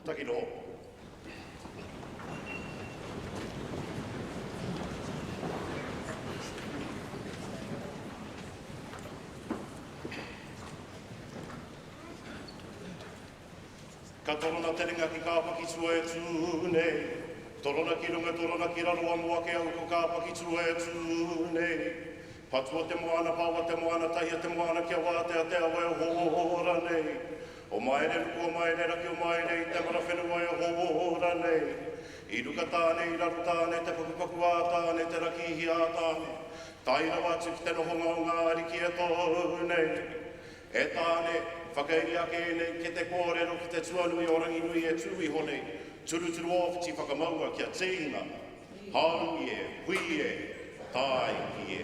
Taki roho. Ka torona terenga ki kāpaki tua e tūnei. Torona ki runga, torona ki raro amua ke au ko kāpaki tua e tūnei. Patua te moana, paua te moana, tahia te moana, kia wātea te awa e hōra nei. O maere ruku, o maere raki, o maere i te mara whenua e hōra nei. I ruka tāne, i raru tāne, te pakupaku ā tāne, te raki ihi ā tāne. Taira wātu ki te nohonga o ngā ariki e tō nei. E tāne, whakairi ake nei, ke te kōrero, ki te tuanui o rangi nui e tui honei. Turuturu ofiti whakamaua kia tīna. Hau i e, hui e, tai i e.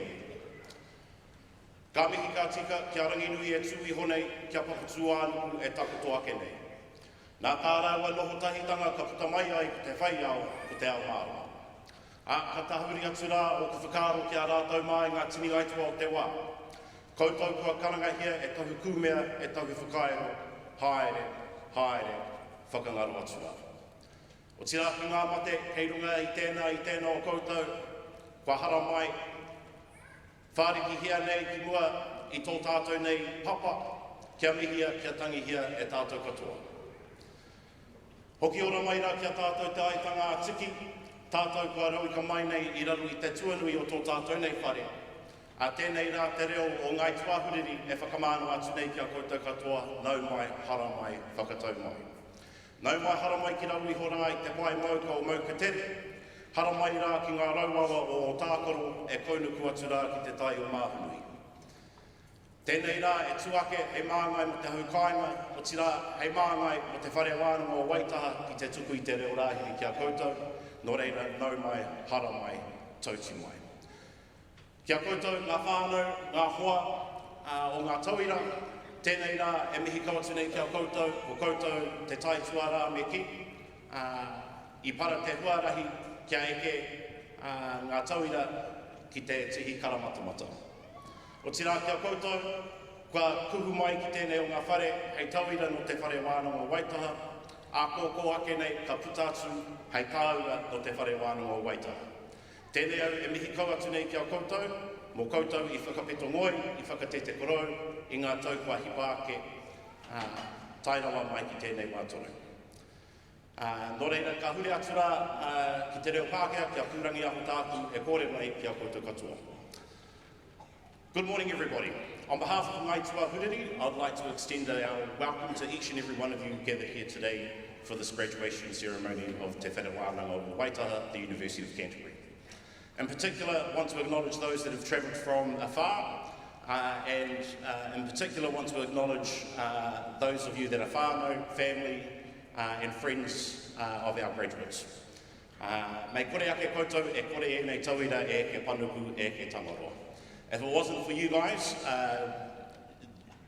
Ka mihi ka tika, kia rangi nui e tui honei, kia pakutu ānuku e takuto ake nei. Nā tāraua noho tahitanga ka puta mai ai ko te whaiao, ko te ao māra. Ka tahuri atu rā o ka whakaro kia rātau mai ngā tini aitua o te wā. Koutou kua karangahia e tahu kūmea, e tahu whakaero, haere, haere, whakangaro atu rā. O tira ki ngā mate, kei runga i tēnā o koutou, kua hara mai, whāriki hia nei ki mua i tō tātou nei papa, kia mihia, kia tangihia e tātou katoa. Hoki ora mai rā kia tātou te aitanga tiki, tātou kua rau ka mai nei i raru i te tuanui o tō tātou nei whare. A tēnei rā te reo o ngai tuahuriri e whakamānu atu nei kia koutou katoa, nau mai, hara mai, whakatau mai. Nau mai hara mai ki raru i hora i te pai mauka o mauka tere, hara mai rā ki ngā rauawa o tākoro e kaunuku atu rā ki te tai o māhunui. Tēnei rā e tuake hei māngai mo te haukainga, o tira hei māngai mo te whare wānanga o Waitaha ki te tuku i te reo rāhiri kia koutou, no reira nau mai, hara mai, tauti mai. Kia koutou, ngā whānau, ngā hoa o ngā tauira, tēnei rā e mihi kawatu nei kia koutou, o koutou te tai tuarā me ki, i para te huarahi kia eke ngā tauira ki te tihi karamatamata. O tira kia koutou, kua kuhu mai ki tēnei o ngā whare, hei tauira no te whare wānanga o Waitaha, a kōkō ake nei ka putatu hei kāura no te whare wānanga o Waitaha. Tēnei au e mihi kau atu nei kia koutou, mō koutou i whakapeto ngoi, i whakatete korau, i ngā tau kua hipa ake, tairawa mai ki tēnei wātonu. Nō reira, ka hure atu rā ki te reo Pākehā, kia kūrangi aho tāku e kōre mai kia koutou katoa. Good morning, everybody. On behalf of Ngai Tua Huriri, I'd like to extend our welcome to each and every one of you gathered here today for this graduation ceremony of Te Whare Wānanga o Waitaha, the University of Canterbury. In particular, I want to acknowledge those that have travelled from afar, and in particular want to acknowledge those of you that are whānau, family, and friends of our graduates. Mei kore ake koutou, e kore e nei tauira e ke panuku e ke tamaroa. If it wasn't for you guys,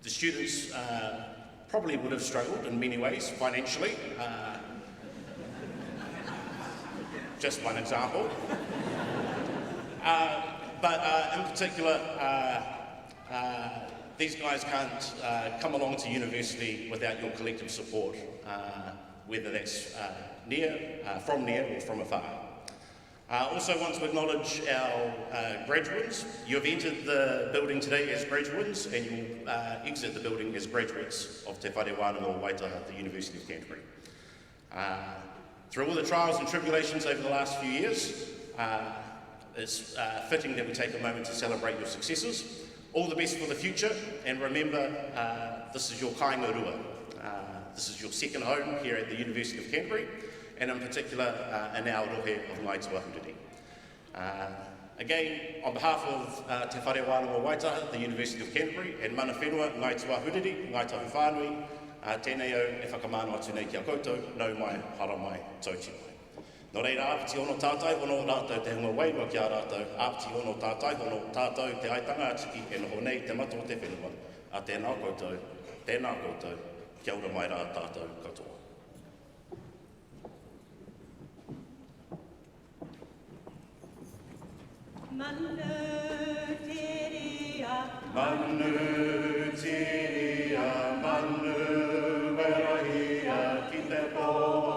the students probably would have struggled in many ways financially. Just one example. But in particular, these guys can't come along to university without your collective support, whether that's from near or from afar. I also want to acknowledge our graduates. You have entered the building today as graduates and you will exit the building as graduates of Te Whare Wānanga o Waitaha, the University of Canterbury. Through all the trials and tribulations over the last few years, it's fitting that we take a moment to celebrate your successes. All the best for the future, and remember, this is your kāinga rua. This is your second home here at the University of Canterbury, and in particular, in our rohe of Ngai Tua Huriri. Again, on behalf of Te Whare Wānanga o Waitaha, the University of Canterbury, and mana whenua, Ngai Tua Huriri, Ngai Tahu Whānui, tēnei au e whakamāno atu nei kia koutou, nau mai, hara mai, tauti mai. Nō reira, āpiti ono tātai, ono rātou te hunga wairua ki a rātou, āpiti ono tātai, ono tātou te aitanga atiki, e noho nei te mato o te whenua, a tēnā koutou, kia ora mai rā tātou katoa. Manu tiria, manu werahia, ki te pō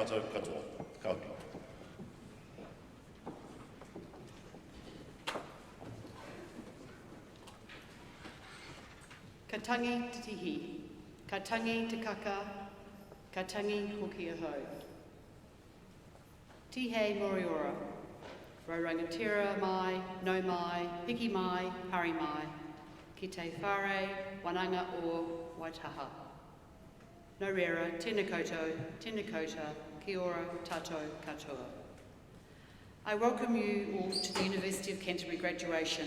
tātou katoa. Ka ora. Ka tangi te tihi, ka tangi te kaka, ka tangi hoki ahau. Tihei moriora, raurangatira mai, no mai, hiki mai, hari mai, ki te whare, wananga o Waitaha. No reira, tēnā koutou, kia ora, tātou katoa. I welcome you all to the University of Canterbury graduation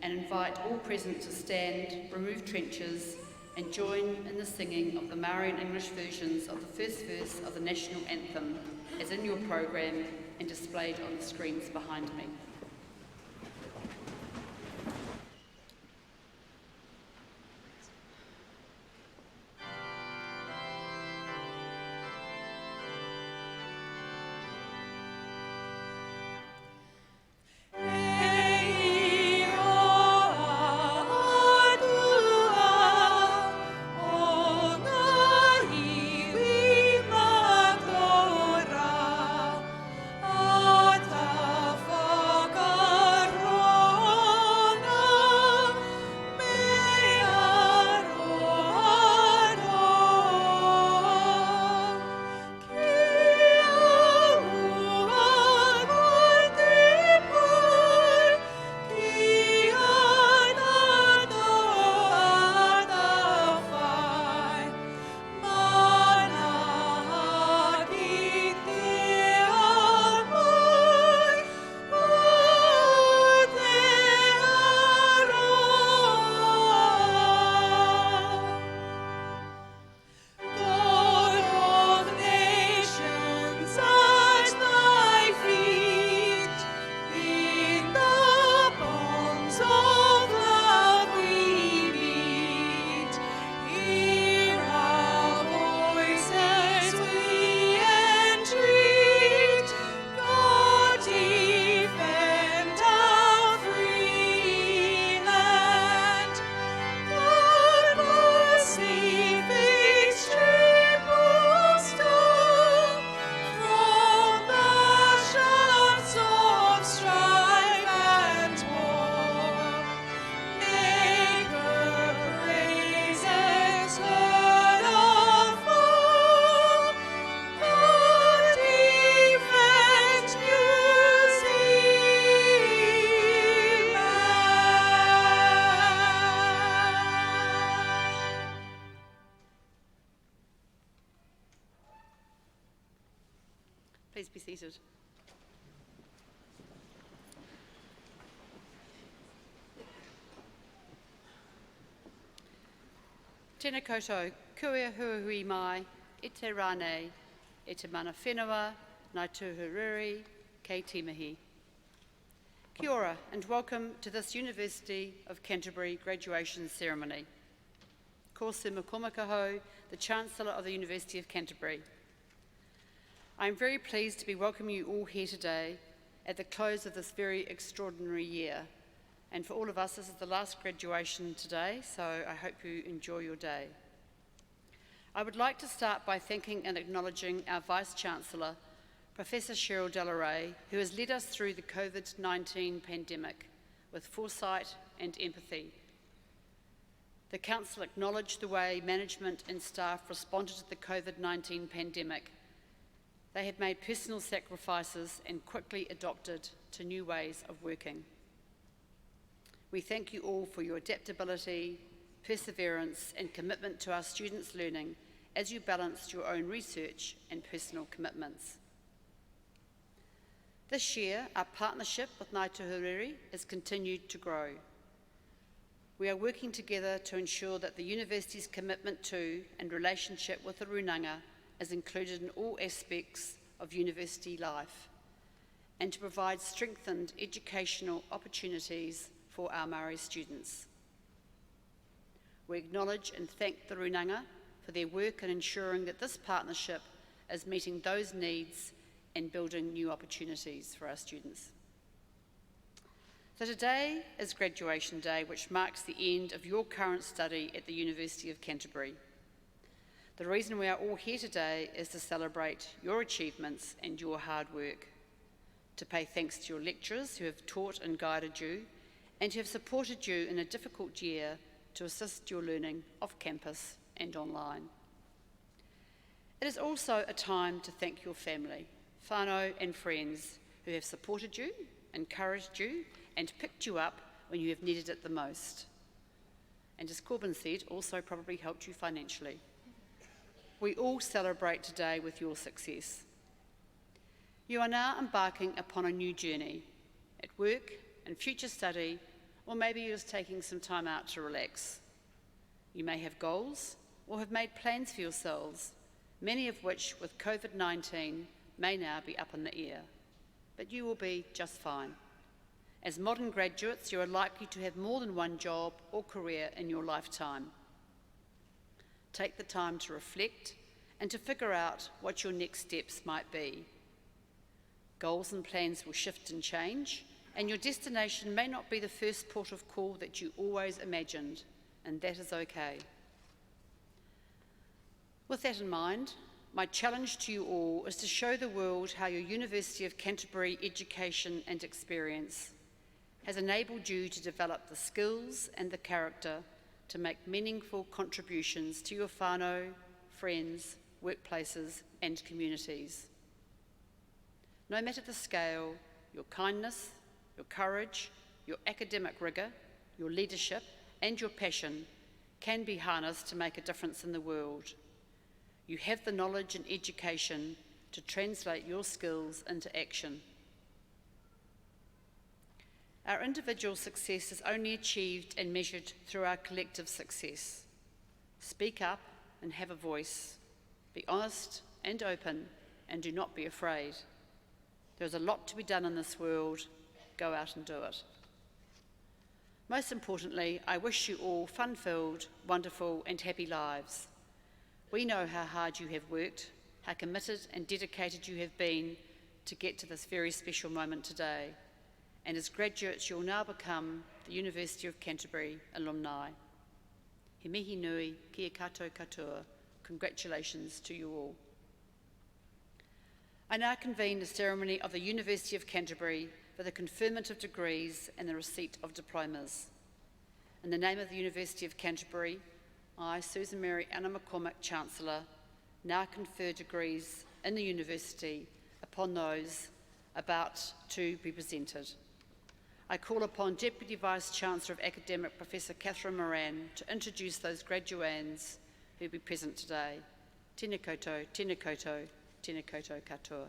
and invite all present to stand, remove trenches and join in the singing of the Maori and English versions of the first verse of the National Anthem as in your program and displayed on the screens behind me. Please be seated. Tēnā koutou, kua huahui mai, e te rānei, e te mana whenua, nai tūhururi, kei timahi. Kia ora and welcome to this University of Canterbury graduation ceremony. Ko se Makomakaho, the Chancellor of the University of Canterbury. I am very pleased to be welcoming you all here today at the close of this very extraordinary year. And for all of us, this is the last graduation today, so I hope you enjoy your day. I would like to start by thanking and acknowledging our Vice-Chancellor, Professor Cheryl Delaray, who has led us through the COVID-19 pandemic with foresight and empathy. The Council acknowledged the way management and staff responded to the COVID-19 pandemic. They had made personal sacrifices and quickly adopted to new ways of working. We thank you all for your adaptability, perseverance, and commitment to our students' learning as you balanced your own research and personal commitments. This year, our partnership with Ngāi Tuhuriri has continued to grow. We are working together to ensure that the university's commitment to and relationship with the Runanga is included in all aspects of university life, and to provide strengthened educational opportunities for our Māori students. We acknowledge and thank the Runanga for their work in ensuring that this partnership is meeting those needs and building new opportunities for our students. So today is graduation day, which marks the end of your current study at the University of Canterbury. The reason we are all here today is to celebrate your achievements and your hard work, to pay thanks to your lecturers who have taught and guided you, and who have supported you in a difficult year to assist your learning off campus and online. It is also a time to thank your family, whānau and friends who have supported you, encouraged you, and picked you up when you have needed it the most. And as Corbin said, also probably helped you financially. We all celebrate today with your success. You are now embarking upon a new journey at work, in future study, or maybe you're just taking some time out to relax. You may have goals or have made plans for yourselves, many of which with COVID-19 may now be up in the air, but you will be just fine. As modern graduates, you are likely to have more than one job or career in your lifetime. Take the time to reflect and to figure out what your next steps might be. Goals and plans will shift and change, and your destination may not be the first port of call that you always imagined, and that is okay. With that in mind, my challenge to you all is to show the world how your University of Canterbury education and experience has enabled you to develop the skills and the character to make meaningful contributions to your whānau, friends, workplaces and communities. No matter the scale, your kindness, your courage, your academic rigour, your leadership and your passion can be harnessed to make a difference in the world. You have the knowledge and education to translate your skills into action. Our individual success is only achieved and measured through our collective success. Speak up and have a voice. Be honest and open, and do not be afraid. There is a lot to be done in this world. Go out and do it. Most importantly, I wish you all fun-filled, wonderful and happy lives. We know how hard you have worked, how committed and dedicated you have been to get to this very special moment today. And as graduates, you'll now become the University of Canterbury alumni. He mihi nui, kia koutou katoa. Congratulations to you all. I now convene the ceremony of the University of Canterbury for the confirmative degrees and the receipt of diplomas. In the name of the University of Canterbury, I, Susan Mary Anna McCormick, Chancellor, now confer degrees in the University upon those about to be presented. I call upon Deputy Vice-Chancellor of Academic Professor Catherine Moran to introduce those graduands who will be present today. Tēnā koutou, tēnā koutou, tēnā koutou katoa.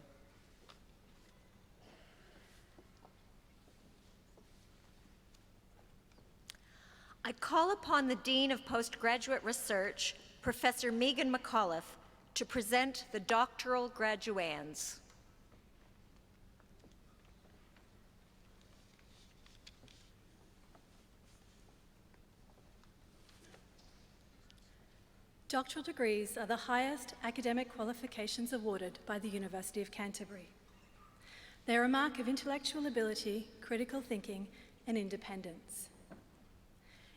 I call upon the Dean of Postgraduate Research, Professor Megan McAuliffe, to present the doctoral graduands. Doctoral degrees are the highest academic qualifications awarded by the University of Canterbury. They are a mark of intellectual ability, critical thinking, and independence.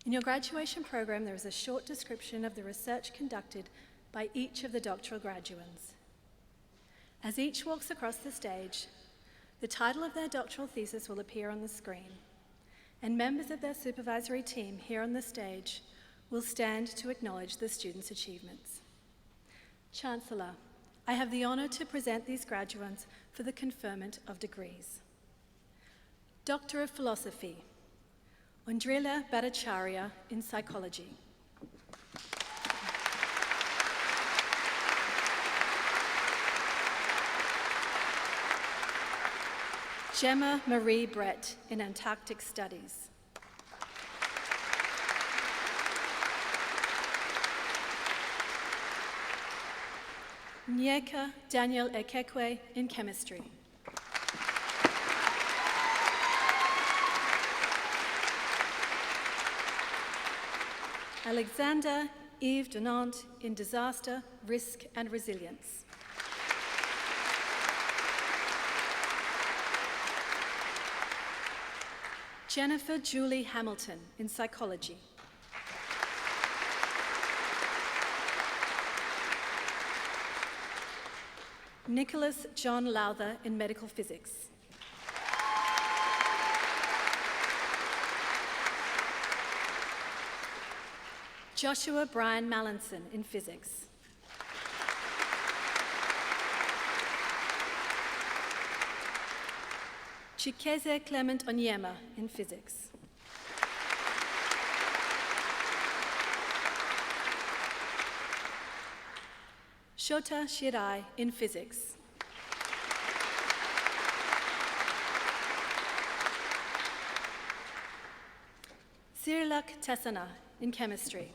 In your graduation program, there is a short description of the research conducted by each of the doctoral graduands. As each walks across the stage, the title of their doctoral thesis will appear on the screen, and members of their supervisory team here on the stage will stand to acknowledge the students' achievements. Chancellor, I have the honour to present these graduates for the conferment of degrees. Doctor of Philosophy, Undrila Bhattacharya in Psychology. Gemma Marie Brett in Antarctic Studies. Nyeka Daniel Ekekwe in Chemistry. Alexander Yves Dunant in Disaster, Risk and Resilience. Jennifer Julie Hamilton in Psychology. Nicholas John Lowther in medical physics. Joshua Brian Mallinson in physics. Chikeze Clement Onyema in physics. Shota Shirai in physics. Sirilak Tassana in chemistry.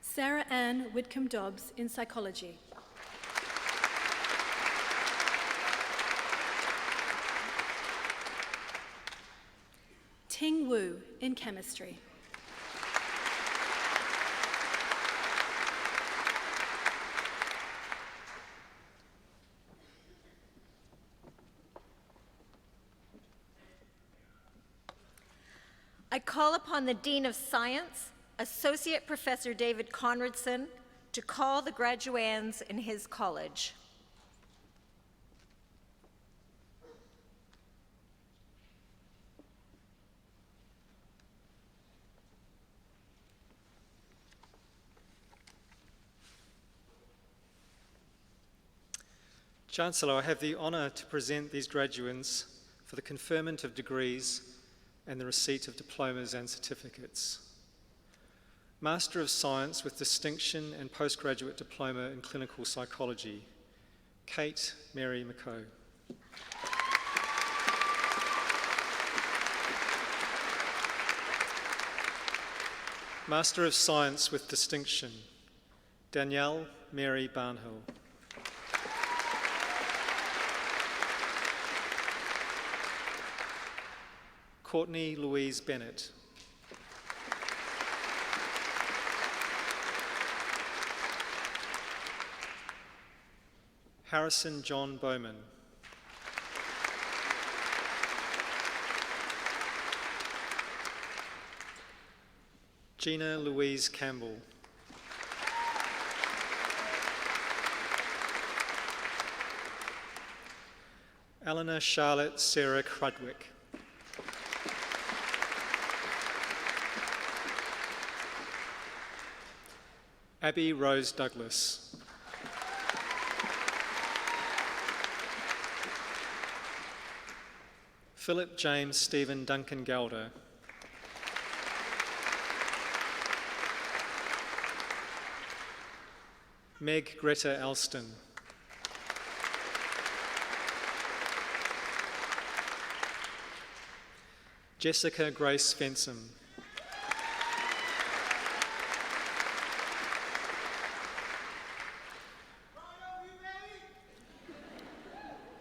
Sarah Ann Whitcomb Dobbs in psychology. Ting Wu in chemistry. I call upon the Dean of Science, Associate Professor David Conradson, to call the graduands in his college. Chancellor, I have the honour to present these graduands for the conferment of degrees and the receipt of diplomas and certificates. Master of Science with distinction and postgraduate diploma in clinical psychology, Kate Mary McCoe. Master of Science with distinction, Danielle Mary Barnhill. Courtney Louise Bennett. Harrison John Bowman. Gina Louise Campbell. Eleanor Charlotte Sarah Crudwick. Abby Rose Douglas. Philip James Stephen Duncan Galder. Meg Greta Alston. Jessica Grace Fensom.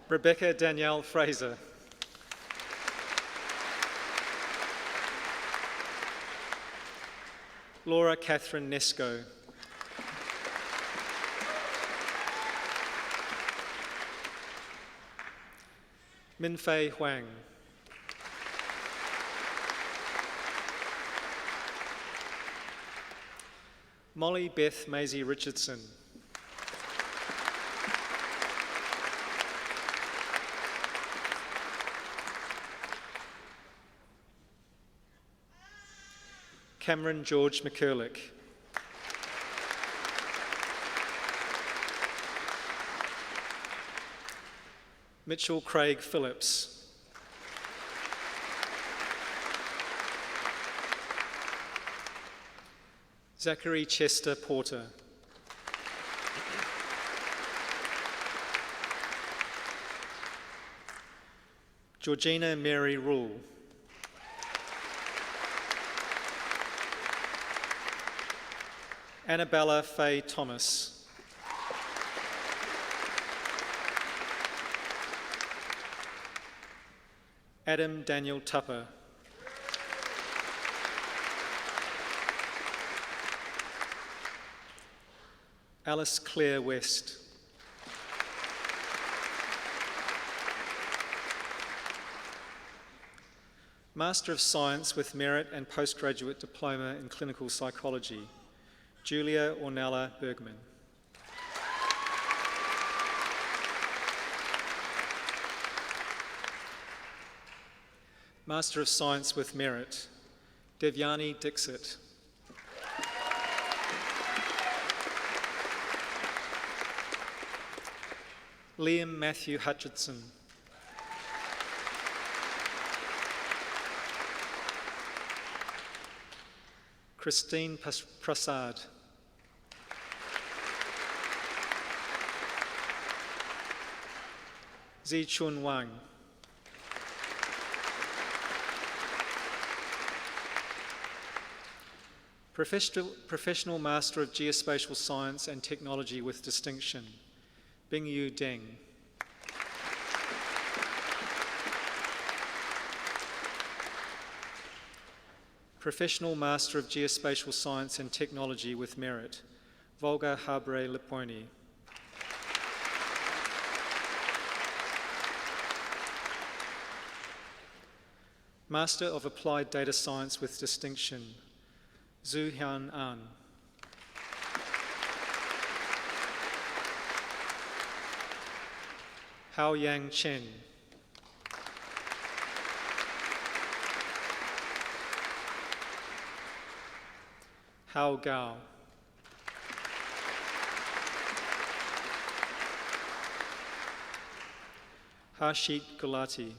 Rebecca Danielle Fraser. Laura Catherine Nesco. Minfei Huang. Molly Beth Maisie Richardson. Cameron George McCurlick. Mitchell Craig Phillips. Zachary Chester Porter. Georgina Mary Rule. Annabella Faye Thomas. Adam Daniel Tupper. Alice Claire West. Master of Science with Merit and Postgraduate Diploma in Clinical Psychology, Julia Ornella Bergman. Master of Science with Merit, Devyani Dixit. Liam Matthew Hutchinson. Christine Prasad. Zi Chun Wang. Professional Master of Geospatial Science and Technology with Distinction, Bingyu Deng. Professional Master of Geospatial Science and Technology with Merit, Volga Habre Liponi. Master of Applied Data Science with Distinction, Zhu Hyun An. Hao Yang Chen. Hao Gao. Harshit Gulati.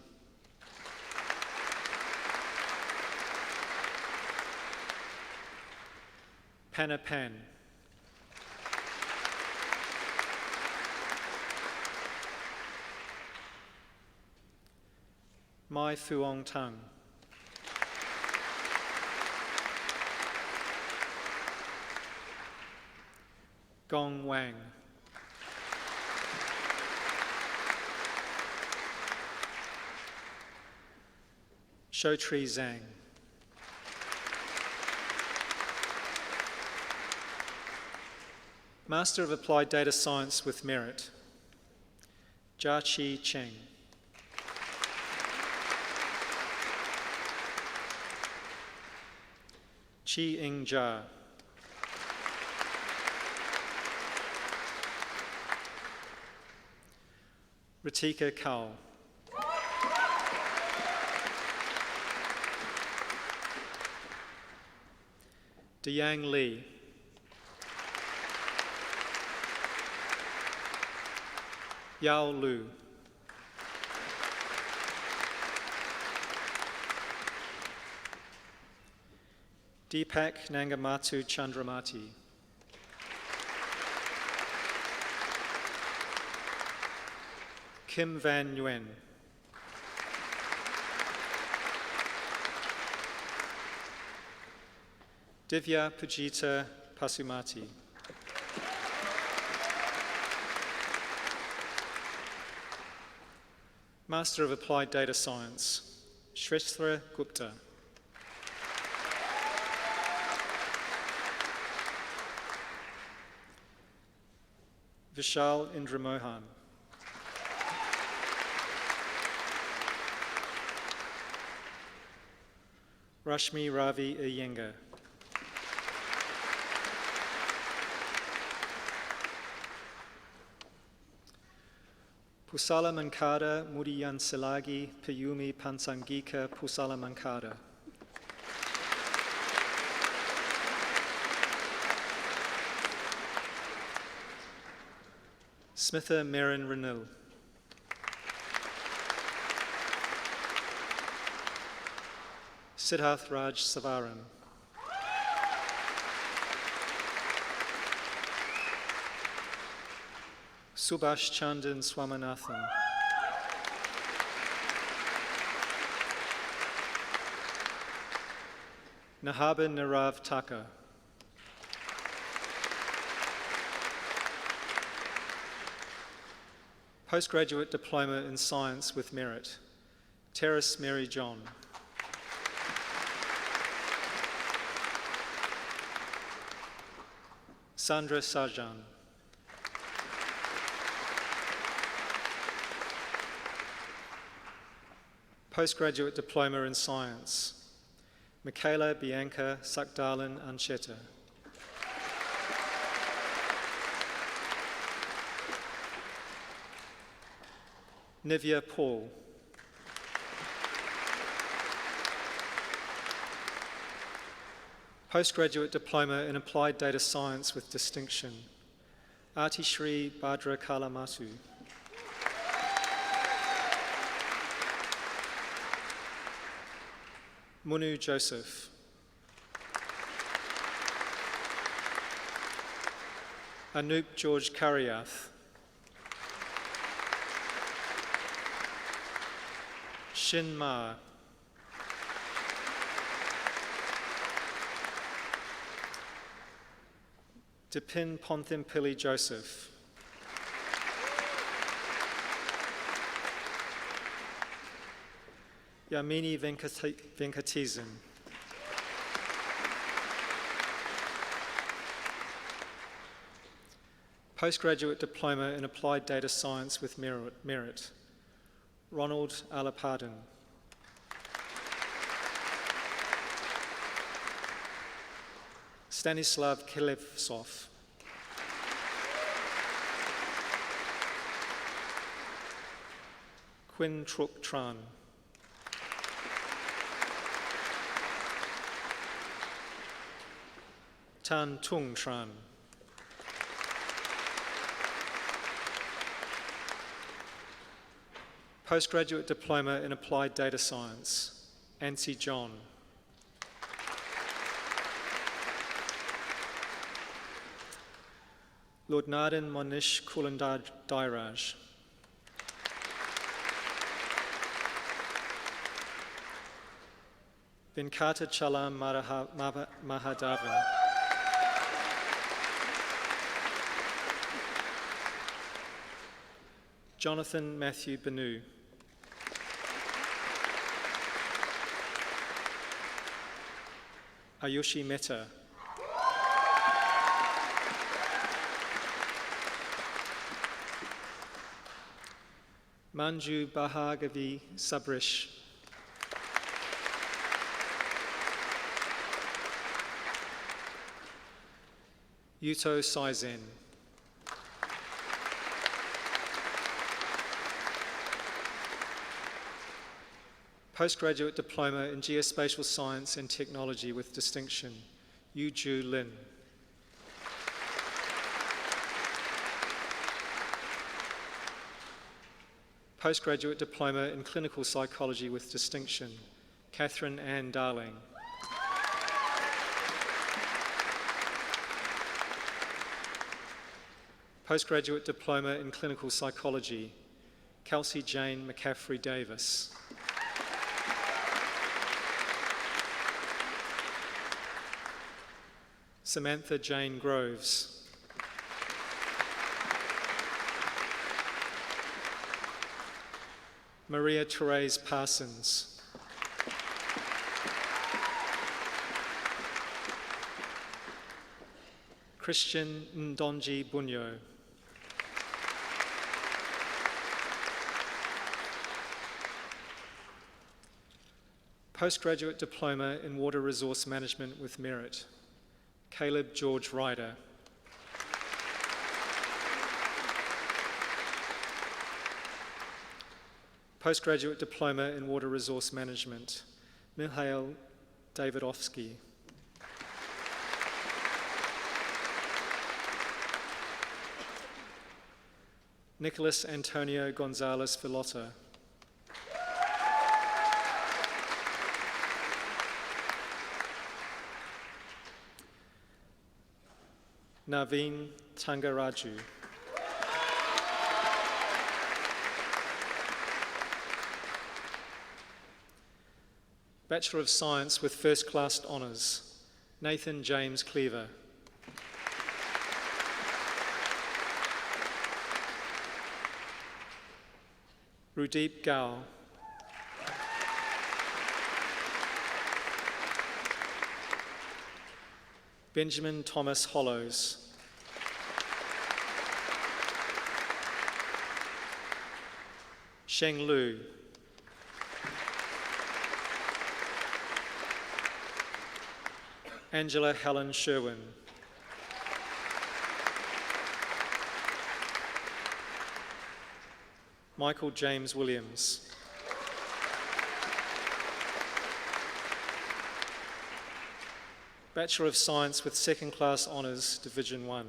Panapan. Mai Fuong Tang. Gong Wang. Shotri Zhang. Master of Applied Data Science with Merit, Jia Chi Cheng. Chi Ing Jia. Ritika Kaul. Deyang Li. Yao Lu. Deepak Nangamatu Chandramati. Kim Van Nguyen. Divya Pujita Pasumati. Master of Applied Data Science, Shrestha Gupta. Vishal Indramohan. Rashmi Ravi Iyengar. Pusala Mankada Mudiyan Silagi Payumi Pansangika Pusala Mankada. Smitha Merin Renil. Siddharth Raj Savaram. Subhash Chandan Swaminathan. Nahaba Nirav Taka. Postgraduate Diploma in Science with Merit, Terrace Mary John. Sandra Sarjan. Postgraduate Diploma in Science, Michaela Bianca Sakdalin Ancheta. Nivea Paul. Postgraduate Diploma in Applied Data Science with distinction, Artishri Badra Kalamatu. Munu Joseph. Anoop George Kariath. Shin Ma. Dipin Ponthimpili Joseph. Yamini Venkatizan. Postgraduate Diploma in Applied Data Science with merit, Ronald Alapadin. Stanislav Kilevsov. Quinn Truk Tran. Tan Tung Tran. Postgraduate Diploma in Applied Data Science, Ansi John. Lord Nardan Monish Kulandar Dairaj. Venkata Chalam Mahadavan. Jonathan Matthew Benu. Ayushi Mehta. Manju Bahagavi Sabrish. Yuto Saizen. Postgraduate Diploma in Geospatial Science and Technology with distinction, Yu Ju Lin. Postgraduate Diploma in Clinical Psychology with distinction, Catherine Ann Darling. Postgraduate Diploma in Clinical Psychology, Kelsey Jane McCaffrey Davis. Samantha Jane Groves. Maria Therese Parsons. Christian Ndonji Bunyo. Postgraduate Diploma in Water Resource Management with merit, Caleb George Ryder. Postgraduate Diploma in Water Resource Management, Mihail Davidovsky. Nicholas Antonio Gonzalez Filota. Naveen Tangaraju. Bachelor of Science with First Class Honours, Nathan James Cleaver. Rudeep Gao. Benjamin Thomas Hollows. Sheng Lu. Angela Helen Sherwin. Michael James Williams. Bachelor of Science with Second Class Honours, Division 1,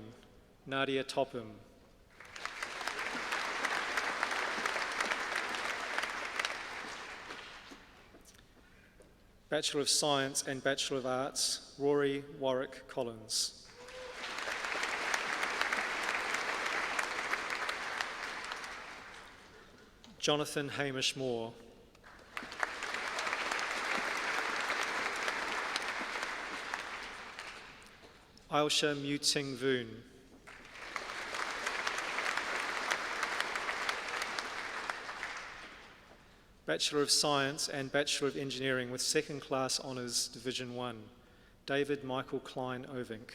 Nadia Topham. Bachelor of Science and Bachelor of Arts, Rory Warwick Collins. Jonathan Hamish Moore. Ailsha Muting Voon. Bachelor of Science and Bachelor of Engineering with Second Class Honours, Division 1, David Michael Klein Ovink.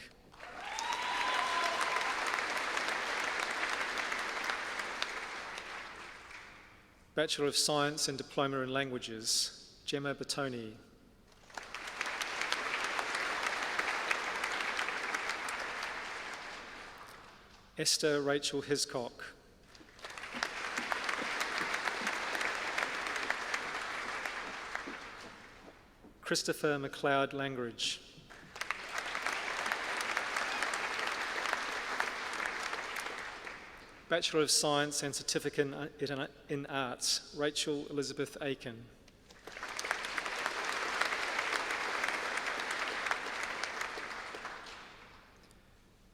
Bachelor of Science and Diploma in Languages, Gemma Batoni. Esther Rachel Hiscock. Christopher MacLeod Langridge. Bachelor of Science and Certificate in Arts, Rachel Elizabeth Aiken.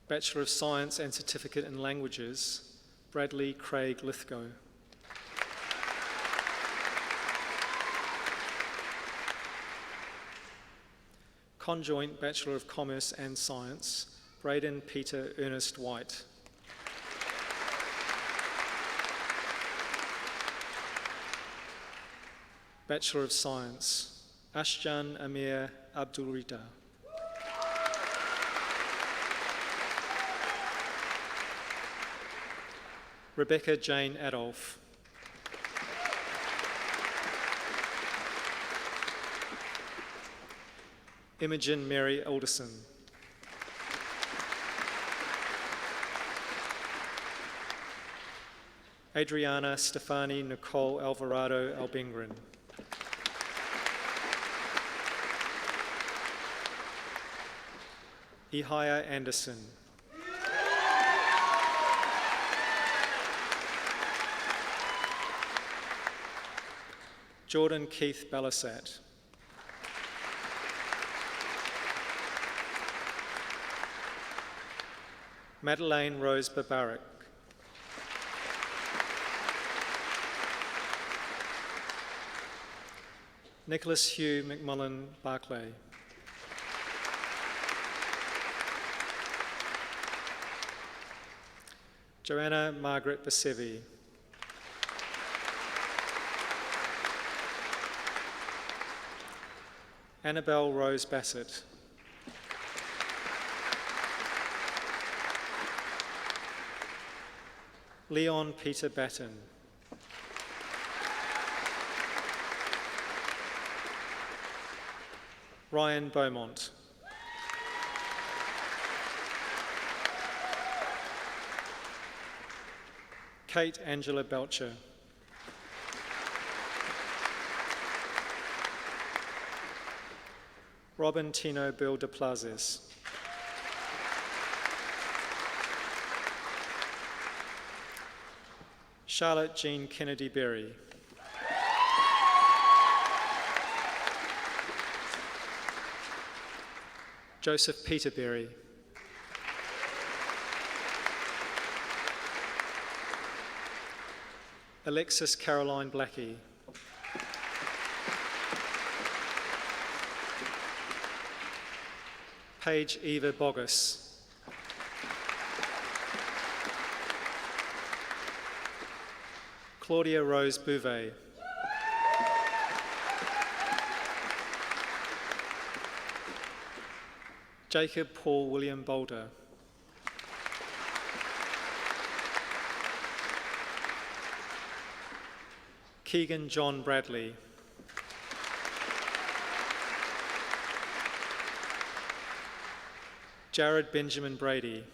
Bachelor of Science and Certificate in Languages, Bradley Craig Lithgow. Conjoint Bachelor of Commerce and Science, Braden Peter Ernest White. Bachelor of Science, Ashjan Amir Abdulrita. Rebecca Jane Adolph. Imogen Mary Alderson. Adriana Stefani Nicole Alvarado Albingren. Ihaya Anderson. Jordan Keith Balasat. Madeleine Rose Babarak. Nicholas Hugh McMullen Barclay. Joanna Margaret Basevi. Annabelle Rose Bassett. Leon Peter Batten. Ryan Beaumont. Kate Angela Belcher. Robin Tino Bill de Plazes. Charlotte Jean Kennedy Berry. Joseph Peter Berry. Alexis Caroline Blackie. Paige Eva Bogus. Claudia Rose Bouvet. Jacob Paul William Boulder. Keegan John Bradley. Jared Benjamin Brady.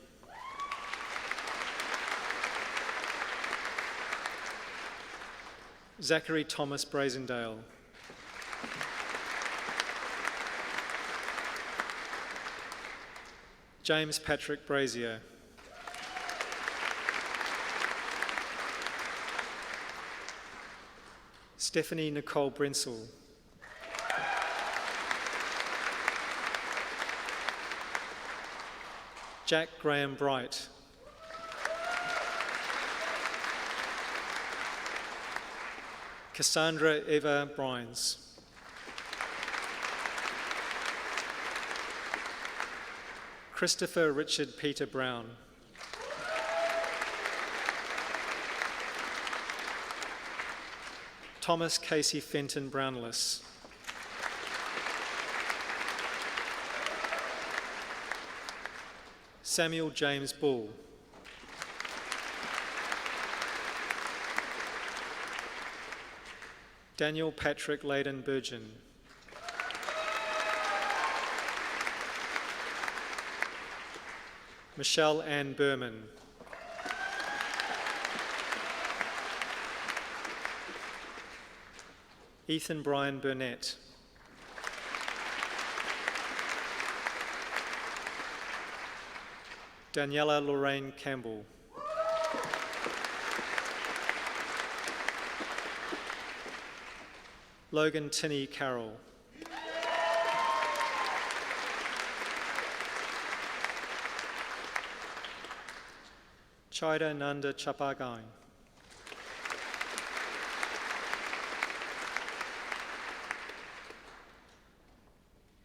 Zachary Thomas Brazendale. James Patrick Brazier. Stephanie Nicole Brensel. Jack Graham Bright. Cassandra Eva Bryans. Christopher Richard Peter Brown. Thomas Casey Fenton Brownless. Samuel James Bull. Daniel Patrick Leyden Burgeon. Michelle Ann Berman. Ethan Brian Burnett. Daniela Lorraine Campbell. Logan Tinney Carroll. Chaida Nanda Chapagang.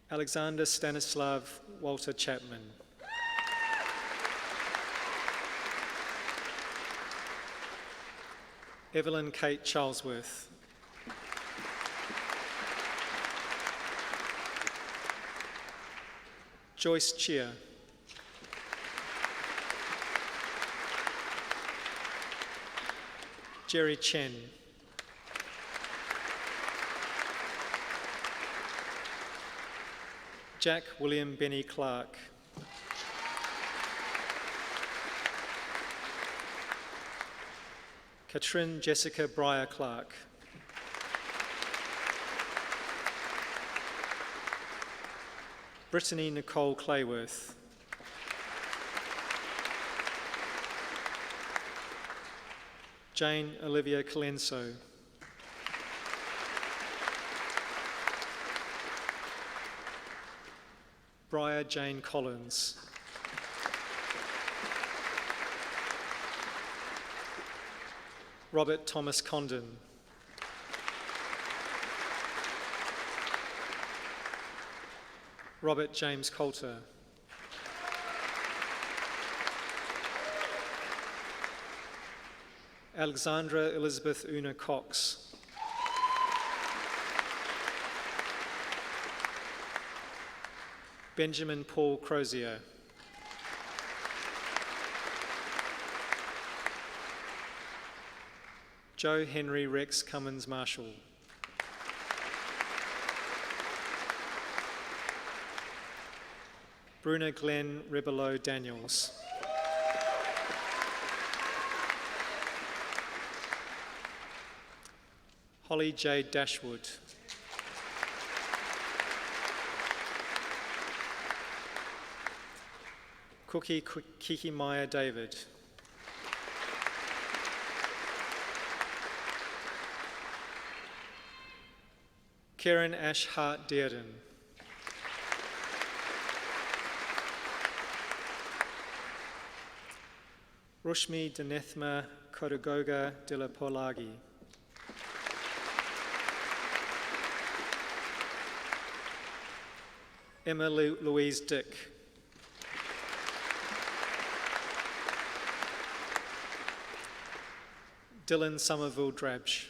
Alexander Stanislav Walter Chapman. Evelyn Kate Charlesworth. Joyce Chia. Jerry Chen. Jack William Benny Clark. Katrin Jessica Breyer Clark. Brittany Nicole Clayworth. Jane Olivia Colenso. Briar Jane Collins. Robert Thomas Condon. Robert James Coulter. Alexandra Elizabeth Una Cox. Benjamin Paul Crozier. Joe Henry Rex Cummins Marshall. Bruna Glenn Rebelo Daniels. Holly J. Dashwood. Cookie Kiki Maya David. Karen Ash Hart Dearden. Rushmi Dinethma Kodagoga de la Polagi. Emma Louise Dick. Dylan Somerville Drabsch.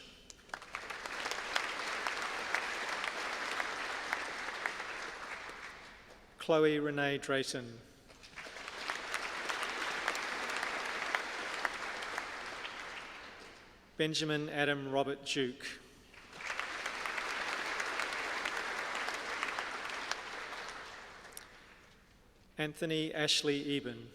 Chloe Renee Drayton. Benjamin Adam Robert Duke. Anthony Ashley Eben.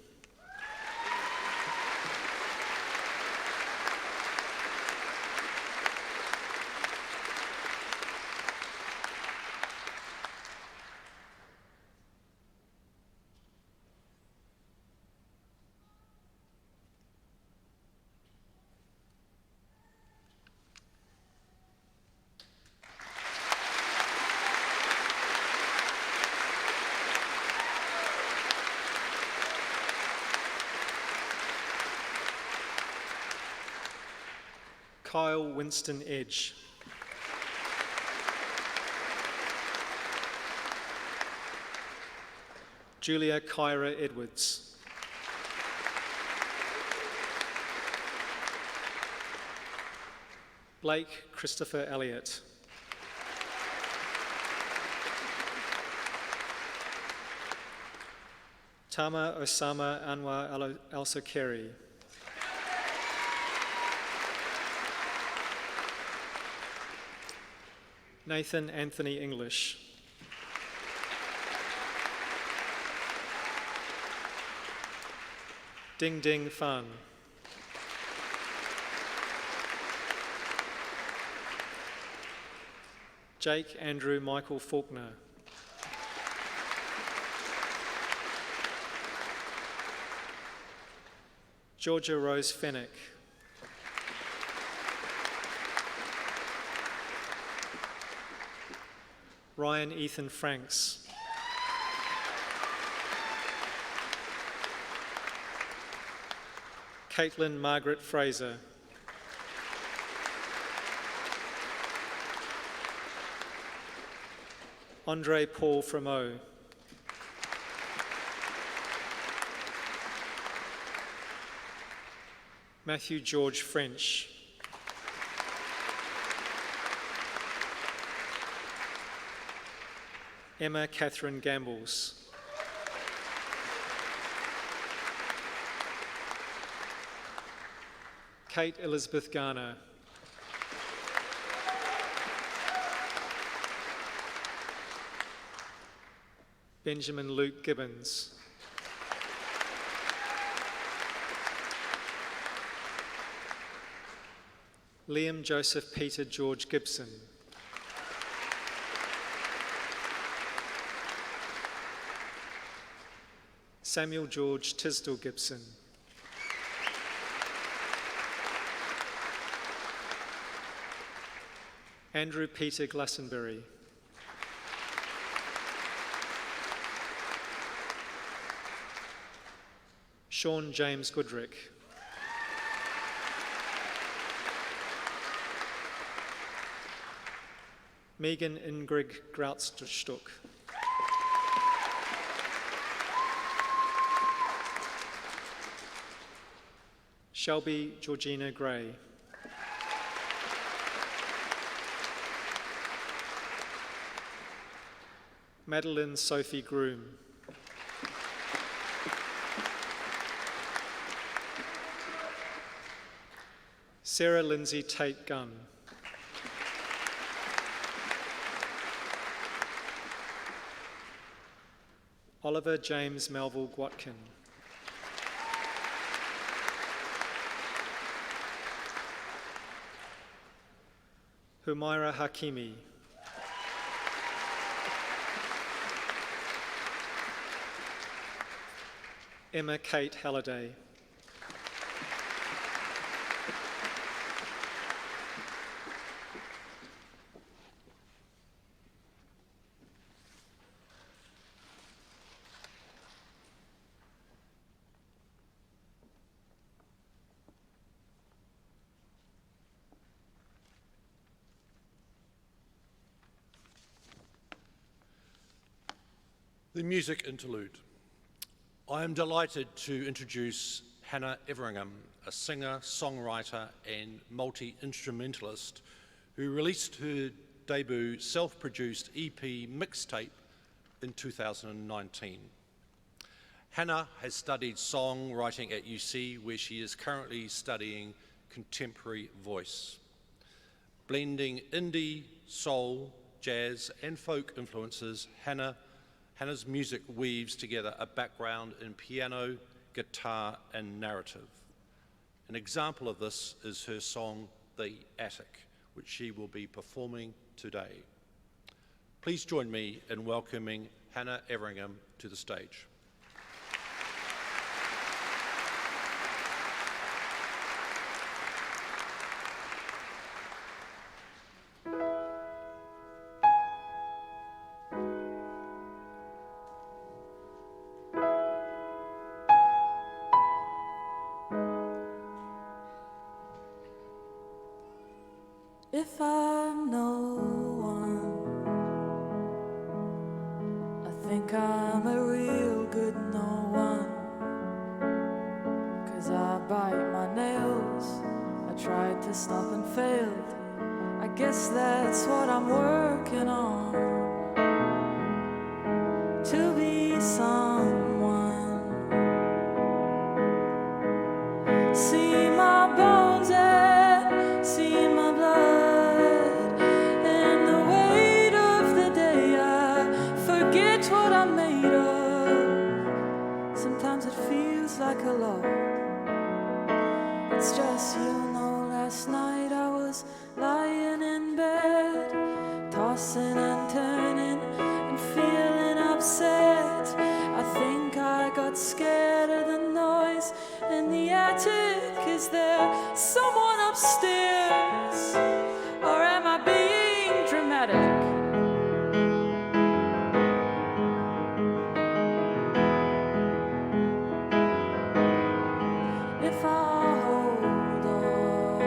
Kyle Winston Edge. Julia Kyra Edwards. Blake Christopher Elliott. Tama Osama Anwar Al-Sukeri. Nathan Anthony English. Ding Ding Fan. Jake Andrew Michael Faulkner. Georgia Rose Fennick. Ryan Ethan Franks. Caitlin Margaret Fraser. Andre Paul Framo. Matthew George French. Emma Catherine Gambles. Kate Elizabeth Garner. Benjamin Luke Gibbons. Liam Joseph Peter George Gibson. Samuel George Tisdall Gibson. Andrew Peter Glastonbury. Sean James Goodrick. Megan Ingrid Grautstuck. Shelby Georgina Gray. Madeline Sophie Groom. Sarah Lindsay Tate Gunn. Oliver James Melville Gwatkin. Humaira Hakimi. Emma Kate Halliday. The music interlude. I am delighted to introduce Hannah Everingham, a singer, songwriter and multi-instrumentalist who released her debut self-produced EP mixtape in 2019. Hannah has studied songwriting at UC, where she is currently studying contemporary voice. Blending indie, soul, jazz and folk influences, Hannah Hannah's music weaves together a background in piano, guitar, and narrative. An example of this is her song, The Attic, which she will be performing today. Please join me in welcoming Hannah Everingham to the stage. If I'm no one, I think I'm a real good no one. 'Cause I bite my nails, I tried to stop and failed. I guess that's what I'm working on. To be someone. See my bones and see my blood, and the weight of the day I forget what I'm made of. Sometimes it feels like a lot. It's just, you know, last night I was lying in bed, tossing and turning and feeling upset. I think I got scared of the noise in the attic. Is there someone upstairs, or am I being dramatic? If I hold on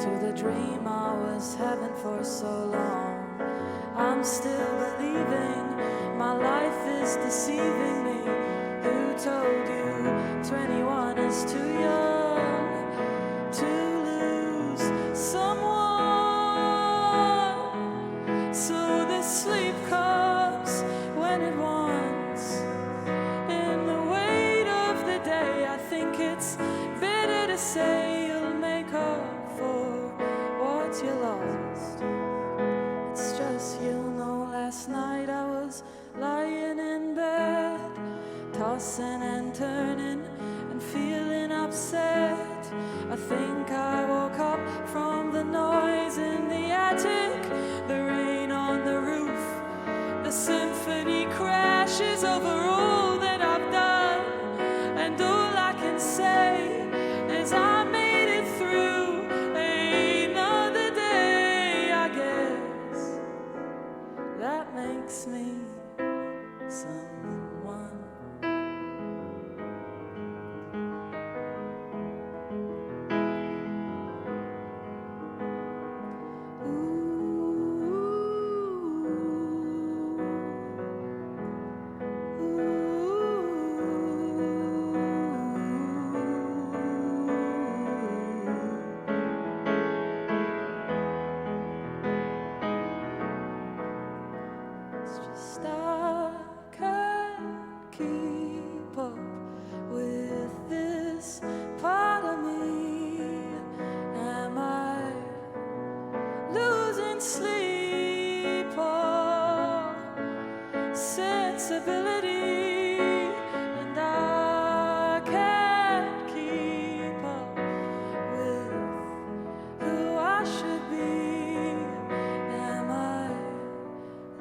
to the dream I was having for so long, I'm still believing my life is deceiving me. Who told you 21 is too young to lose someone? So this sleep comes when it wants. In the weight of the day, I think it's bitter to say you'll make up for what you lost. It's just, you know, last night I was lying in bed, tossing and turning and feeling upset. I think I woke up from the noise in the attic, the rain on the roof, the symphony crashes over all that I've done, and all I can say is I made it through another day. I guess that makes me someone. It's just I can't keep up with this part of me. Am I losing sleep or sensibility? And I can't keep up with who I should be. Am I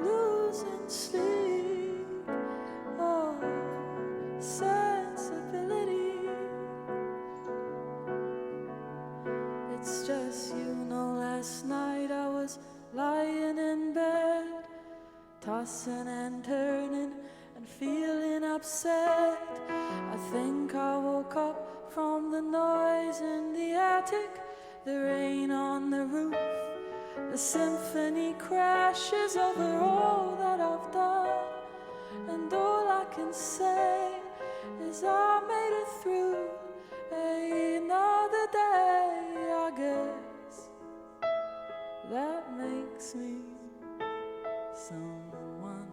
losing sleep or sensibility? It's just, you know, last night I was lying in bed, tossing and turning and feeling upset. I think I woke up from the noise in the attic, the rain on the roof, the symphony crashes over all that I've done, and all I can say is I made it through another day. I guess that makes me someone.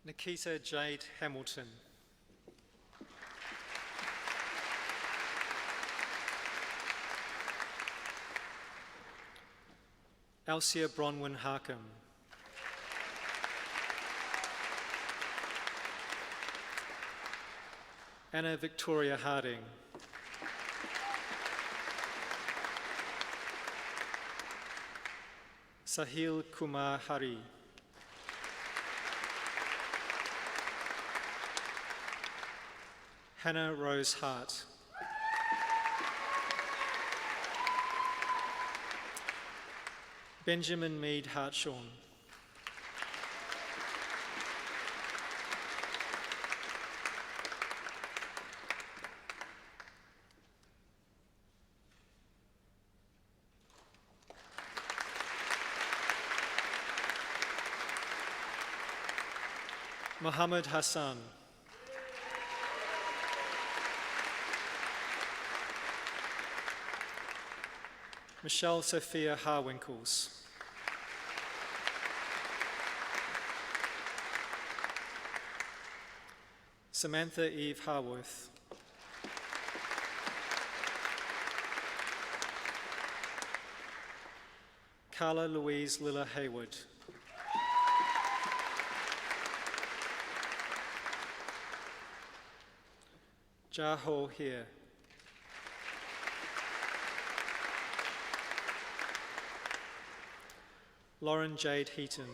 Nikita Jade Hamilton. Alcia Bronwyn Harkham. Anna Victoria Harding. Sahil Kumar Hari. Hannah Rose Hart. Benjamin Mead Hartshorn. Mohammed Hassan. Michelle Sophia Harwinkles. Samantha Eve Harworth. Carla Louise Lilla Hayward. Jaho here. Lauren Jade Heaton.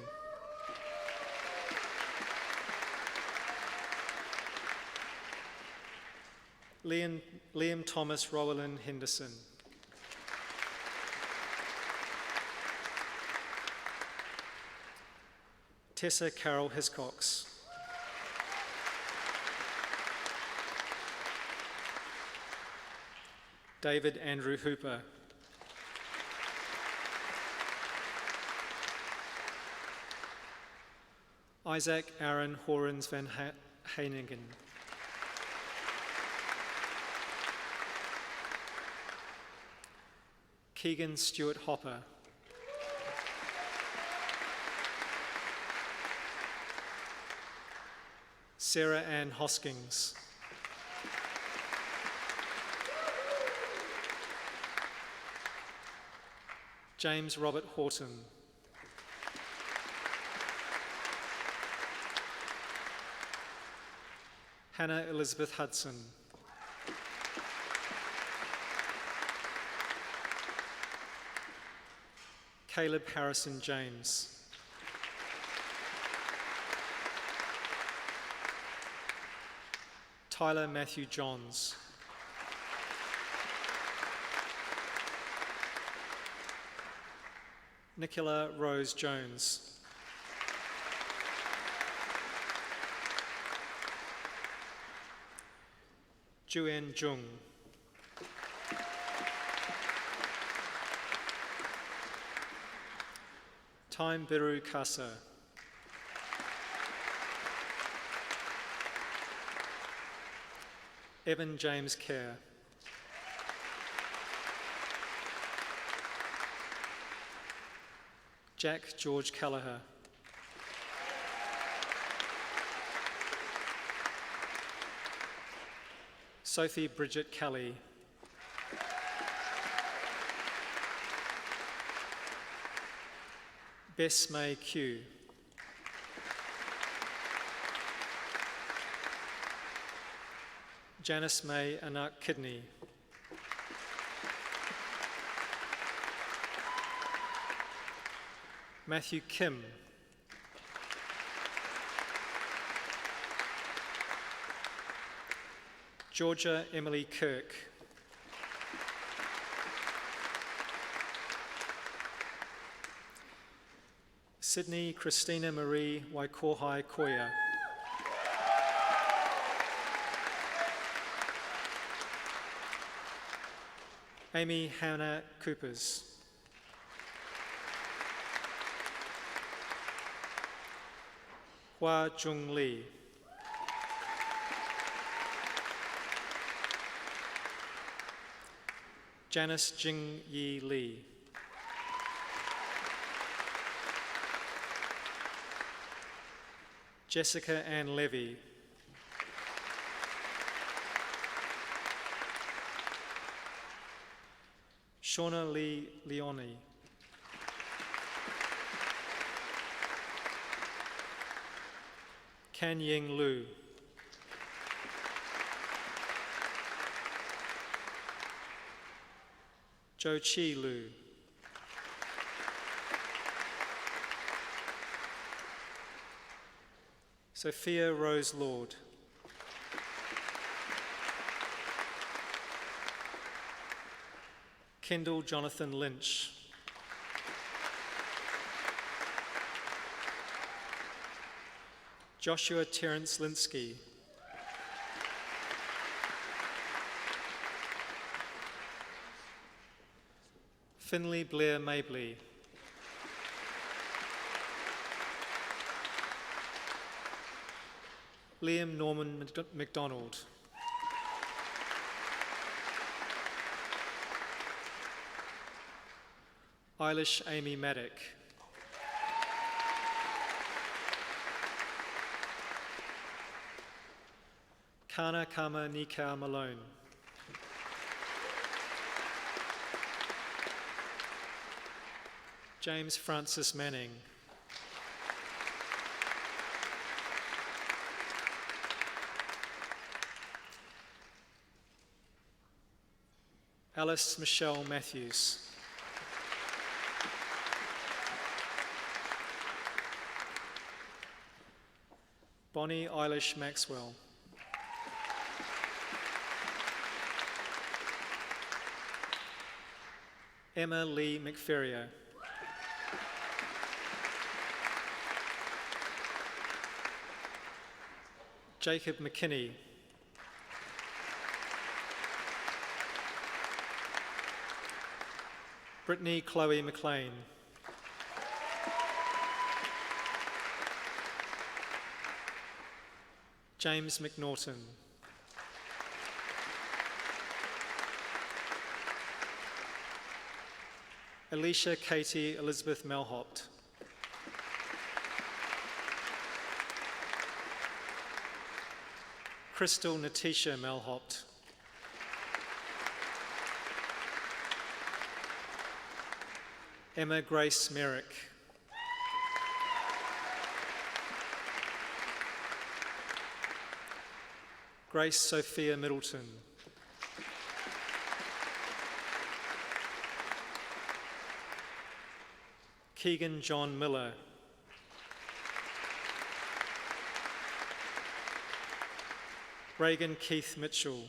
Liam Thomas Rowland Henderson. Tessa Carol Hiscox. David Andrew Hooper. Isaac Aaron Horens van Heiningen. Keegan Stewart Hopper. Sarah Ann Hoskins. James Robert Horton. Hannah Elizabeth Hudson. Caleb Harrison James. Tyler Matthew Johns. Nicola Rose Jones. Juan Jung. Time Biru Kasa. Evan James Kerr. Jack George Callagher. Sophie Bridget Kelly. Bess May Q. Janice May Anak Kidney. Matthew Kim. Georgia Emily Kirk. Sydney Christina Marie Waikohai Koya. Amy Hannah Coopers. Hua Jung Lee. Janice Jing Yi Lee. Jessica Ann Levy. Shauna Lee Leone. Kan Ying Lu. Jo Chi Lu. Sophia Rose Lord. Kendall Jonathan Lynch. Joshua Terence Linsky. Finley Blair Mabley. Liam Norman MacDonald. Eilish Amy Maddock. Kana Kama Nika Malone. James Francis Manning. Alice Michelle Matthews. Bonnie Eilish Maxwell. Emma Lee McFerrier. Jacob McKinney. Brittany Chloe McLean. James McNaughton. Alicia Katie Elizabeth Malhopt. Crystal Natisha Malhopt. Emma Grace Merrick. Grace Sophia Middleton. Keegan John Miller. Reagan Keith Mitchell.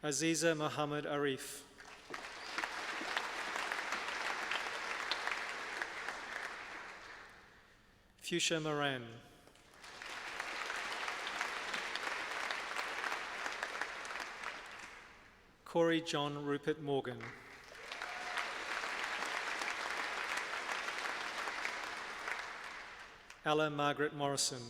Aziza Muhammad Arif. Fuchsia Moran. Corey John Rupert Morgan. Ella Margaret Morrison.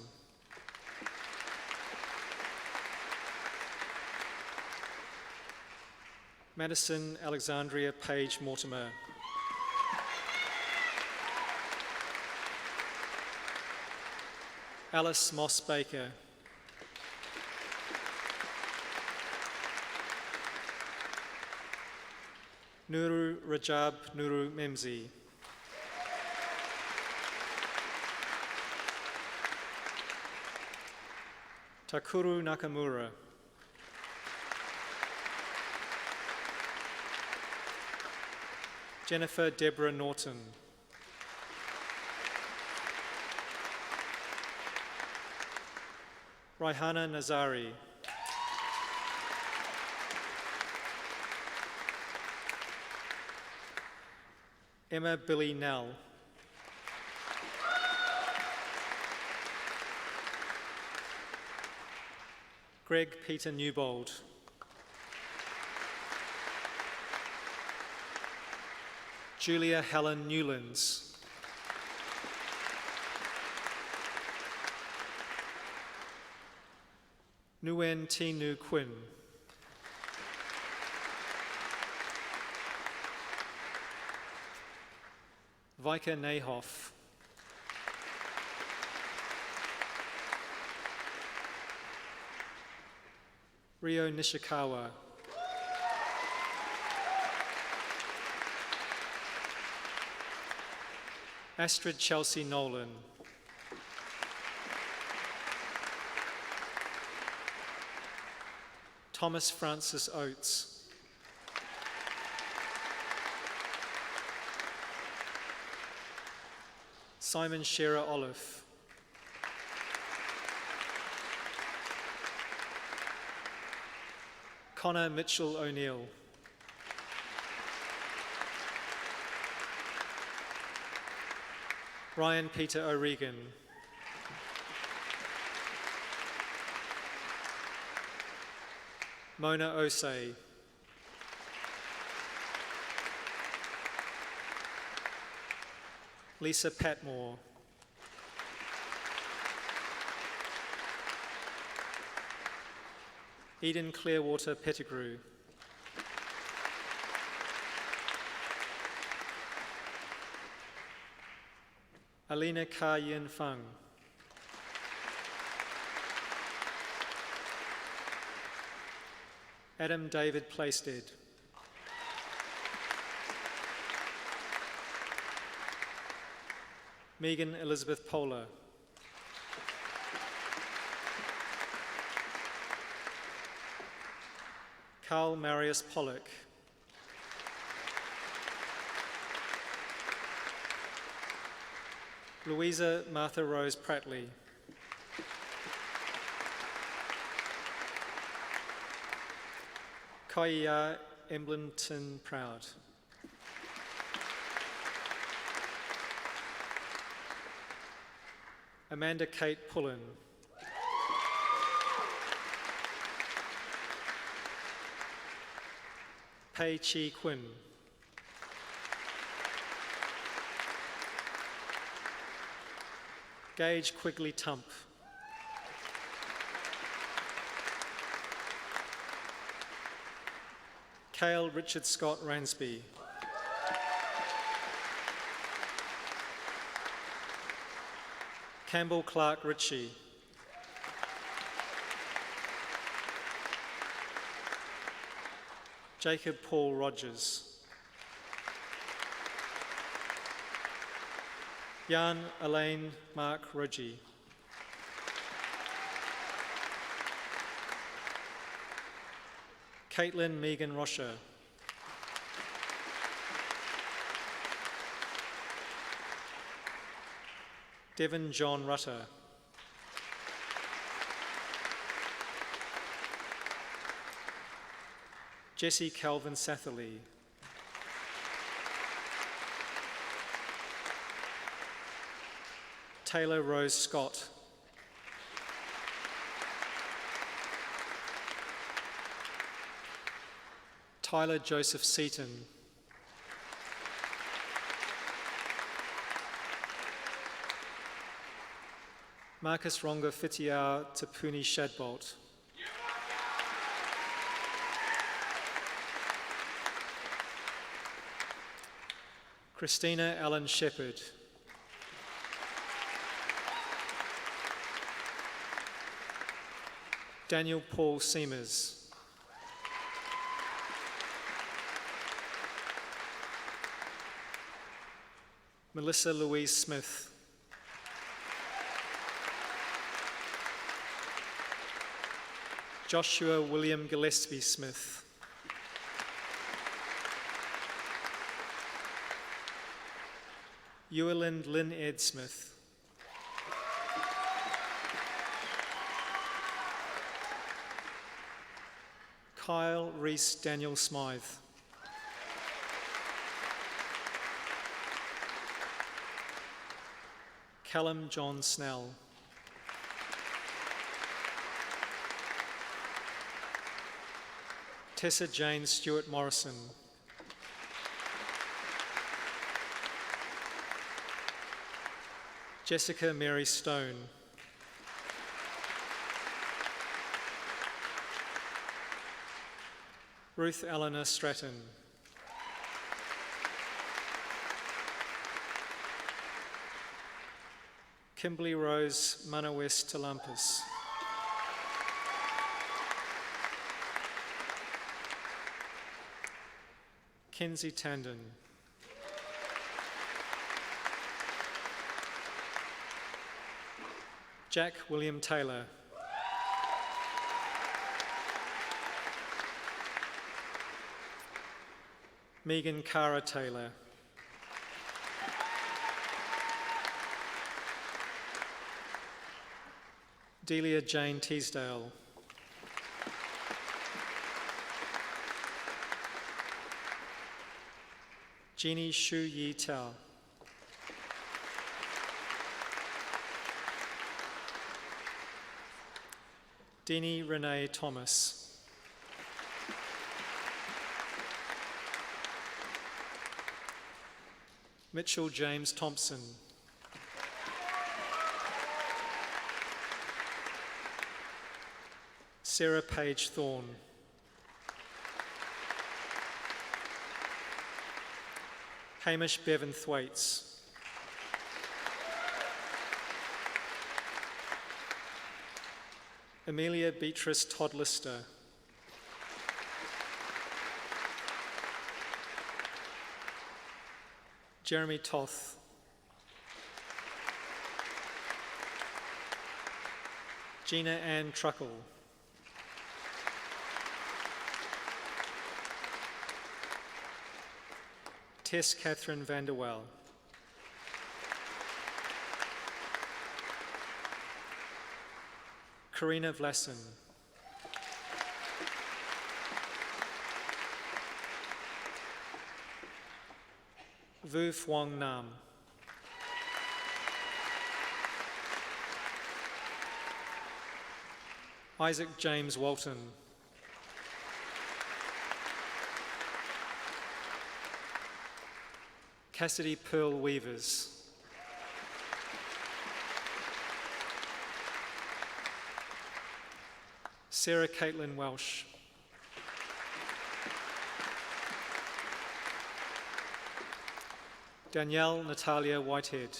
Madison Alexandria Page Mortimer. Alice Moss Baker. Nuru Rajab Nuru Memzi. Takuru Nakamura. Jennifer Deborah Norton. Raihana Nazari. Emma Billy Nell. Greg Peter Newbold. Julia Helen Newlands. Nguyen Tinu Quinn. Vika Nayhoff. Rio Nishikawa. Astrid Chelsea Nolan. Thomas Francis Oates. Simon Shearer Olive. Connor Mitchell O'Neill. Ryan Peter O'Regan. Mona Osei. Lisa Patmore. Eden Clearwater Pettigrew. Alina Ka Yin Fung. Adam David Plaisted. Megan Elizabeth Polar. Carl Marius Pollock. Louisa Martha Rose Pratley. Kaiya Emblenton Proud. Amanda Kate Pullen. Pei Chi Quinn. Gage Quigley Tump. Cale Richard Scott Ransby. Campbell Clark Ritchie. Jacob Paul Rogers. Jan Elaine Mark Rogie. Caitlin Megan Rocher. Devon John Rutter. Jesse Calvin Satherley. Taylor Rose Scott. Tyler Joseph Seaton. Marcus Ronga Fitiau Tapuni Shadbolt. Christina Allen Shepherd. Daniel Paul Seamers. Melissa Louise Smith. Joshua William Gillespie Smith. Ewerland Lynn Ed Smith. Kyle Reese Daniel Smythe. Callum John Snell. Tessa Jane Stewart Morrison. Jessica Mary Stone. Ruth Eleanor Stratton. Kimberly Rose Manawes Talampus. Kenzie Tandon. Jack William Taylor. Megan Cara Taylor. Delia Jane Teasdale. Jeannie Shu Yi Tao. Deanie Renee Thomas. Mitchell James Thompson. Sarah Page Thorne. Hamish Bevan Thwaites. Amelia Beatrice Todd Lister. Jeremy Toth. Gina Ann Truckle. Tess Catherine Vanderwell. Karina Vlasin. Vu Phuong Nam. Isaac James Walton. Cassidy Pearl Weavers. Sarah Caitlin Welsh. Danielle Natalia Whitehead.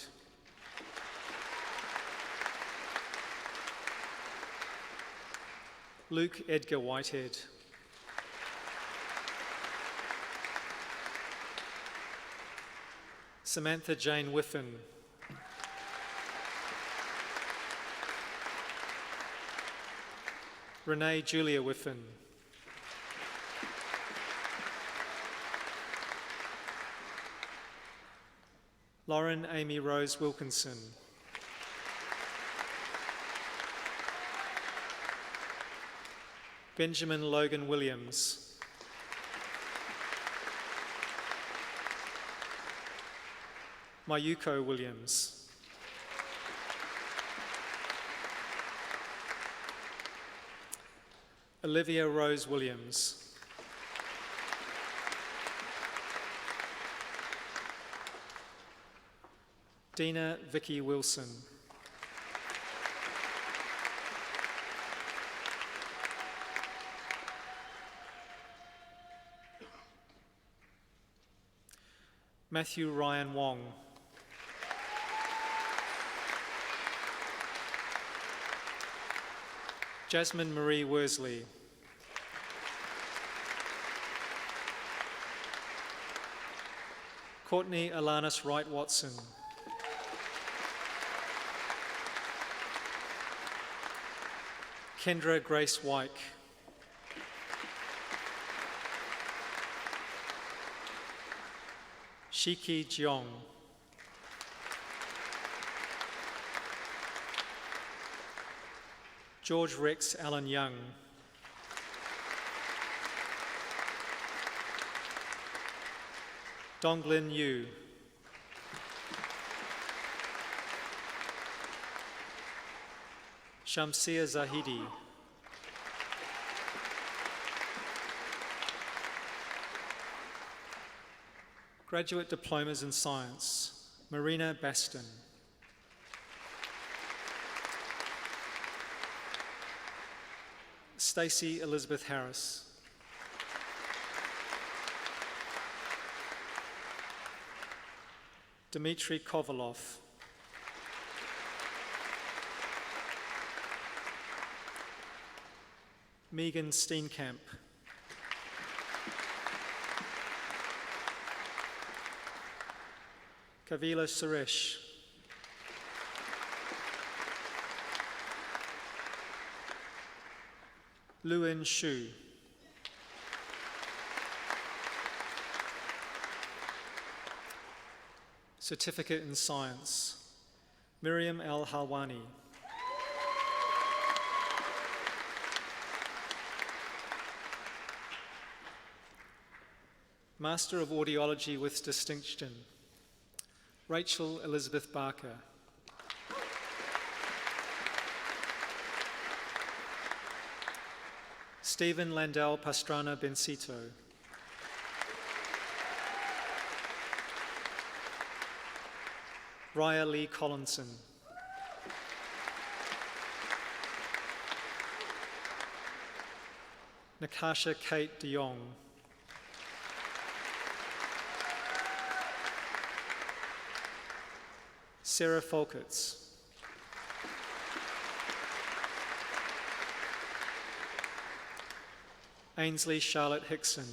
Luke Edgar Whitehead. Samantha Jane Whiffen. Renee Julia Whiffen. Lauren Amy Rose Wilkinson. Benjamin Logan Williams. Mayuko Williams. Olivia Rose Williams. Dina Vicky Wilson. Matthew Ryan Wong. Jasmine Marie Worsley. Courtney Alanis Wright Watson. Kendra Grace Wyke. Shiki Jiong. George Rex Allen Young. Donglin Yu. Shamsia Zahidi. Graduate Diplomas in Science, Marina Baston. Stacey Elizabeth Harris. Dmitry Kovalov. Megan Steenkamp. Kavila Suresh. Luin Shu. Certificate in Science, Miriam Al Halwani. Master of Audiology with Distinction, Rachel Elizabeth Barker. Stephen Landau Pastrana Bencito. Raya Lee Collinson. Nakasha Kate de Jong. Sarah Folkets. Ainsley Charlotte Hickson.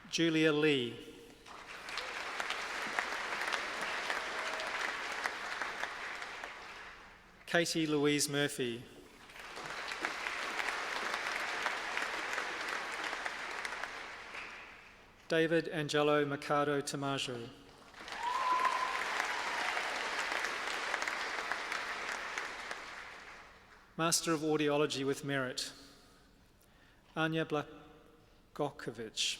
Julia Lee. Katie Louise Murphy. David Angelo Mercado Tamajo. Master of Audiology with Merit, Anya Blagokovic.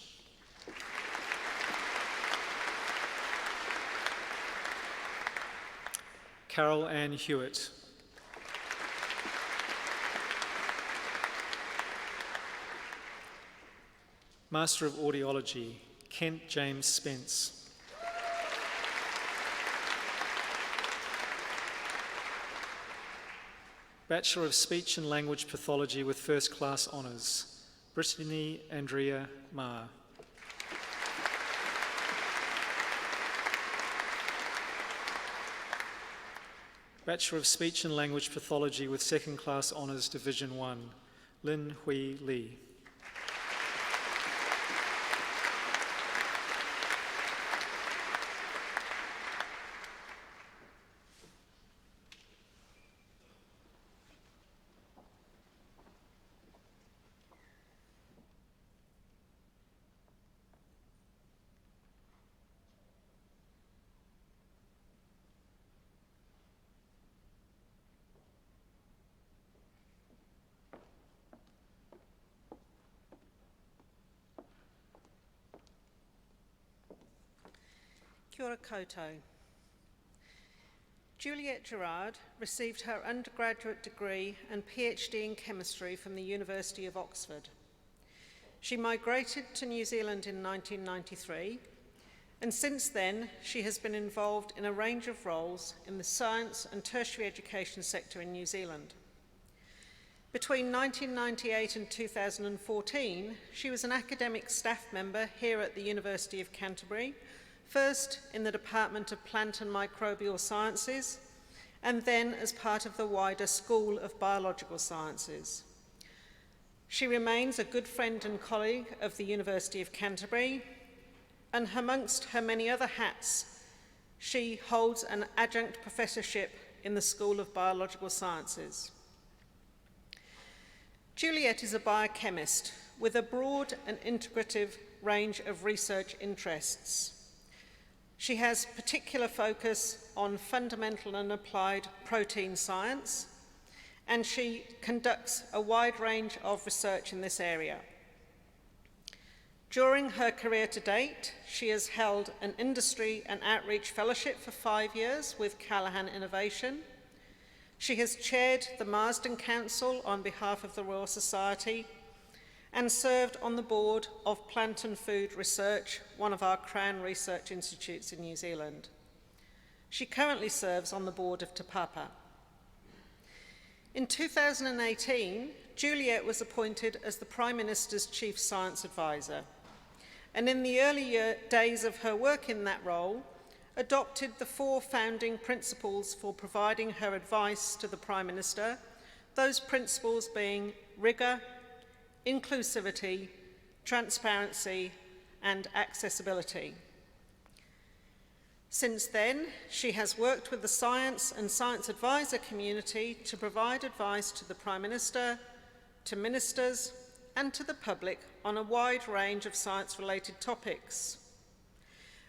Carol Ann Hewitt. Master of Audiology, Kent James Spence. Bachelor of Speech and Language Pathology with First Class Honours, Brittany Andrea Marr. Bachelor of Speech and Language Pathology with Second Class Honours Division 1, Lin Hui Lee. Kia ora koutou. Juliette Gerard received her undergraduate degree and PhD in chemistry from the University of Oxford. She migrated to New Zealand in 1993, and since then she has been involved in a range of roles in the science and tertiary education sector in New Zealand. Between 1998 and 2014, she was an academic staff member here at the University of Canterbury, first in the Department of Plant and Microbial Sciences, and then as part of the wider School of Biological Sciences. She remains a good friend and colleague of the University of Canterbury, and amongst her many other hats, she holds an adjunct professorship in the School of Biological Sciences. Juliette is a biochemist with a broad and integrative range of research interests. She has particular focus on fundamental and applied protein science, and she conducts a wide range of research in this area. During her career to date, she has held an industry and outreach fellowship for 5 years with Callaghan Innovation. She has chaired the Marsden Council on behalf of the Royal Society and served on the board of Plant and Food Research, one of our Crown Research Institutes in New Zealand. She currently serves on the board of Te Papa. In 2018, Juliette was appointed as the Prime Minister's Chief Science Advisor, and in the early days of her work in that role, adopted the 4 founding principles for providing her advice to the Prime Minister, those principles being rigour, inclusivity, transparency and accessibility. Since then, she has worked with the science and science advisor community to provide advice to the Prime Minister, to ministers and to the public on a wide range of science-related topics.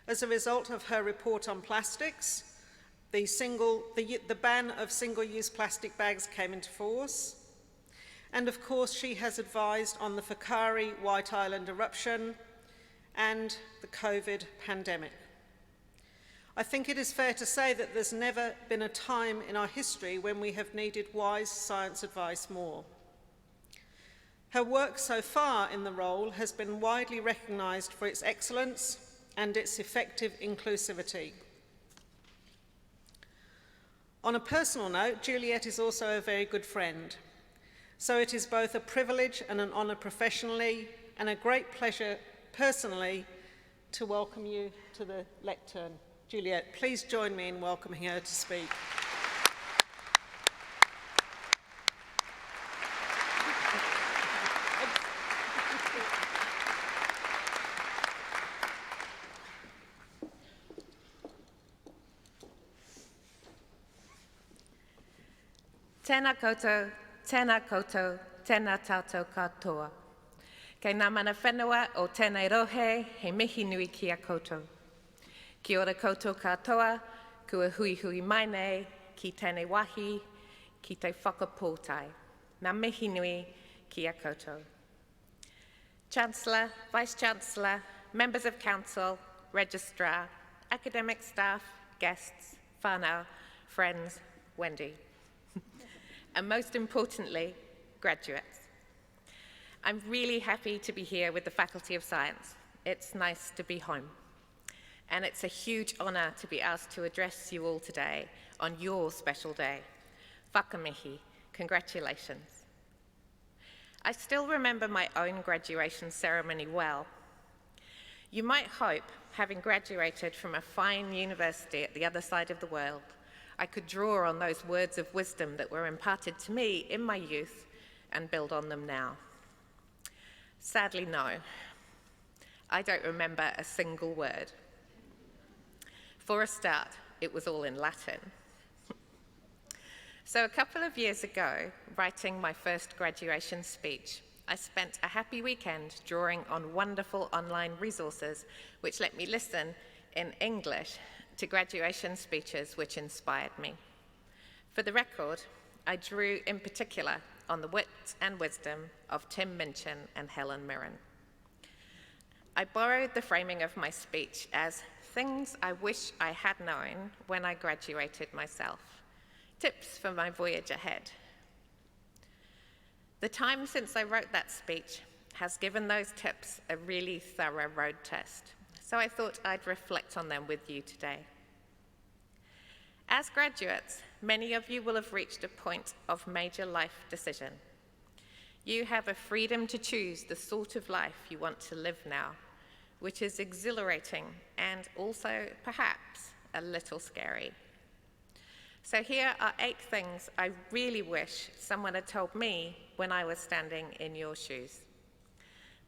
As a result of her report on plastics, the ban of single-use plastic bags came into force. And of course, she has advised on the Whakaari White Island eruption and the COVID pandemic. I think it is fair to say that there's never been a time in our history when we have needed wise science advice more. Her work so far in the role has been widely recognised for its excellence and its effective inclusivity. On a personal note, Juliet is also a very good friend. So it is both a privilege and an honour professionally, and a great pleasure personally to welcome you to the lectern. Juliet, please join me in welcoming her to speak. Tēnā koutou, tēnā koutou, tēnā tātou katoa. Kei ngā mana whenua o tēnei rohe, he mihi nui ki a koutou. Kia ora koutou katoa, kua hui hui mai nei, ki tēnei wahi, ki te whakapōtai. Ngā mihi nui ki a koutou. Chancellor, Vice-Chancellor, members of Council, Registrar, academic staff, guests, whānau, friends, Wendy. And most importantly, graduates. I'm really happy to be here with the Faculty of Science. It's nice to be home. And it's a huge honour to be asked to address you all today on your special day. Whakamihi, congratulations. I still remember my own graduation ceremony well. You might hope, having graduated from a fine university at the other side of the world, I could draw on those words of wisdom that were imparted to me in my youth and build on them now. Sadly, no. I don't remember a single word. For a start, it was all in Latin. So a couple of years ago, writing my first graduation speech, I spent a happy weekend drawing on wonderful online resources which let me listen in English to graduation speeches which inspired me. For the record, I drew in particular on the wit and wisdom of Tim Minchin and Helen Mirren. I borrowed the framing of my speech as things I wish I had known when I graduated myself, tips for my voyage ahead. The time since I wrote that speech has given those tips a really thorough road test, so I thought I'd reflect on them with you today. As graduates, many of you will have reached a point of major life decision. You have a freedom to choose the sort of life you want to live now, which is exhilarating and also, perhaps, a little scary. So here are 8 things I really wish someone had told me when I was standing in your shoes.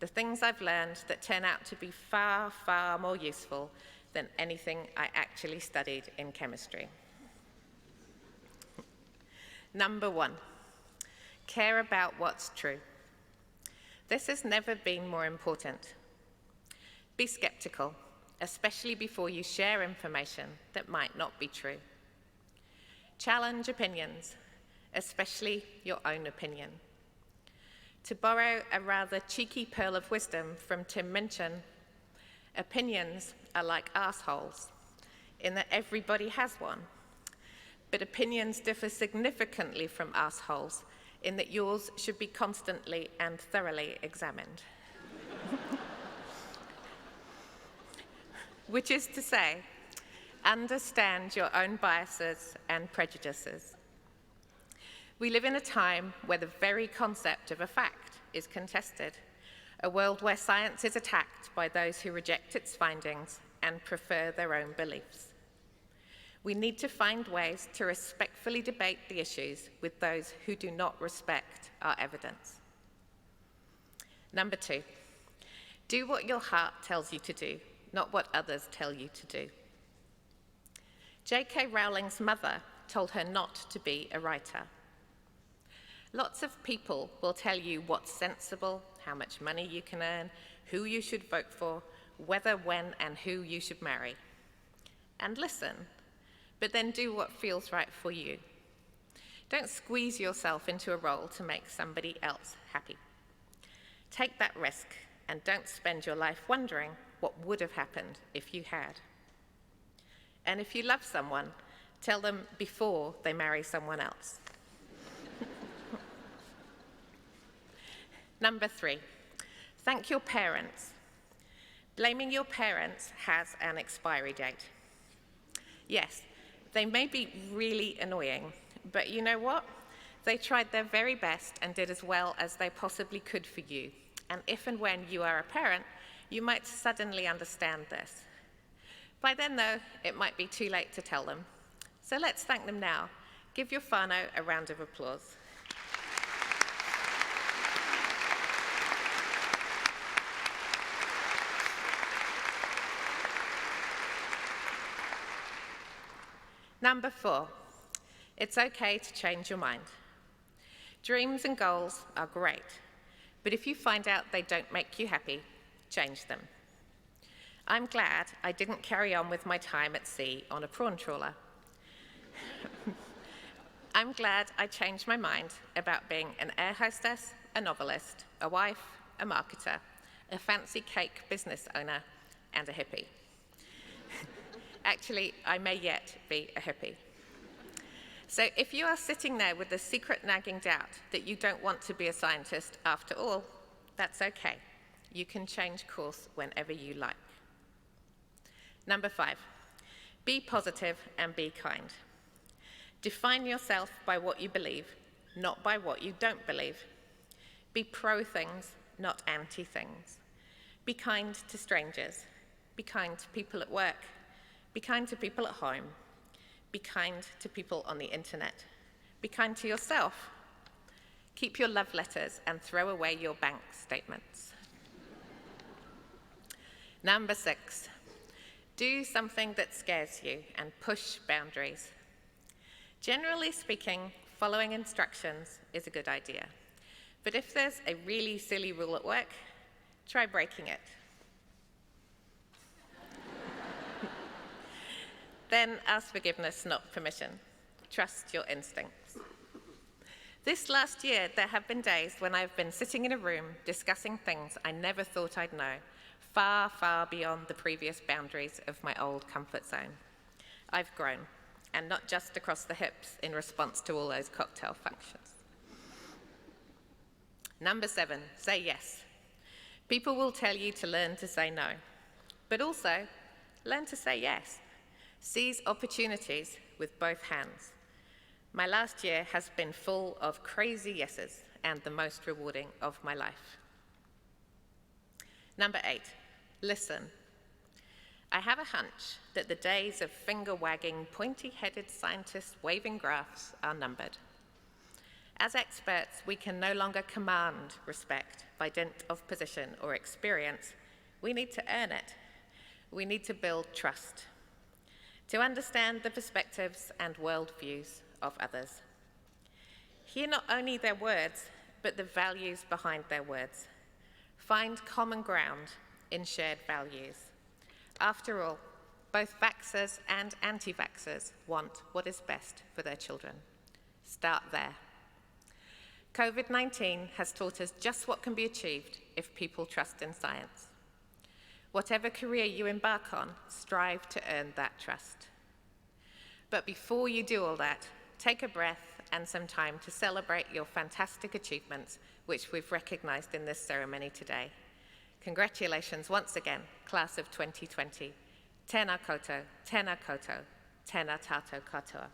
The things I've learned that turn out to be far, far more useful than anything I actually studied in chemistry. Number 1, care about what's true. This has never been more important. Be skeptical, especially before you share information that might not be true. Challenge opinions, especially your own opinion. To borrow a rather cheeky pearl of wisdom from Tim Minchin, opinions are like arseholes, in that everybody has one. But opinions differ significantly from arseholes, in that yours should be constantly and thoroughly examined. Which is to say, understand your own biases and prejudices. We live in a time where the very concept of a fact is contested, a world where science is attacked by those who reject its findings and prefer their own beliefs. We need to find ways to respectfully debate the issues with those who do not respect our evidence. Number 2, do what your heart tells you to do, not what others tell you to do. J.K. Rowling's mother told her not to be a writer. Lots of people will tell you what's sensible, how much money you can earn, who you should vote for, whether, when, and who you should marry. And listen, but then do what feels right for you. Don't squeeze yourself into a role to make somebody else happy. Take that risk and don't spend your life wondering what would have happened if you had. And if you love someone, tell them before they marry someone else. Number 3, thank your parents. Blaming your parents has an expiry date. Yes, they may be really annoying, but you know what? They tried their very best and did as well as they possibly could for you. And if and when you are a parent, you might suddenly understand this. By then, though, it might be too late to tell them. So let's thank them now. Give your whānau a round of applause. Number 4, it's okay to change your mind. Dreams and goals are great, but if you find out they don't make you happy, change them. I'm glad I didn't carry on with my time at sea on a prawn trawler. I'm glad I changed my mind about being an air hostess, a novelist, a wife, a marketer, a fancy cake business owner, and a hippie. Actually, I may yet be a hippie. So if you are sitting there with the secret nagging doubt that you don't want to be a scientist after all, that's okay. You can change course whenever you like. Number 5, be positive and be kind. Define yourself by what you believe, not by what you don't believe. Be pro things, not anti things. Be kind to strangers. Be kind to people at work. Be kind to people at home. Be kind to people on the internet. Be kind to yourself. Keep your love letters and throw away your bank statements. Number 6, do something that scares you and push boundaries. Generally speaking, following instructions is a good idea. But if there's a really silly rule at work, try breaking it. Then ask forgiveness, not permission. Trust your instincts. This last year, there have been days when I've been sitting in a room discussing things I never thought I'd know, far, far beyond the previous boundaries of my old comfort zone. I've grown, and not just across the hips in response to all those cocktail functions. Number 7, say yes. People will tell you to learn to say no, but also learn to say yes. Seize opportunities with both hands. My last year has been full of crazy yeses and the most rewarding of my life. Number 8, listen. I have a hunch that the days of finger-wagging, pointy-headed scientists waving graphs are numbered. As experts, we can no longer command respect by dint of position or experience. We need to earn it. We need to build trust, to understand the perspectives and worldviews of others. Hear not only their words, but the values behind their words. Find common ground in shared values. After all, both vaxxers and anti-vaxxers want what is best for their children. Start there. COVID-19 has taught us just what can be achieved if people trust in science. Whatever career you embark on, strive to earn that trust. But before you do all that, take a breath and some time to celebrate your fantastic achievements, which we've recognized in this ceremony today. Congratulations once again, class of 2020. Tēnā koutou, tēnā koutou, tēnā tātou katoa.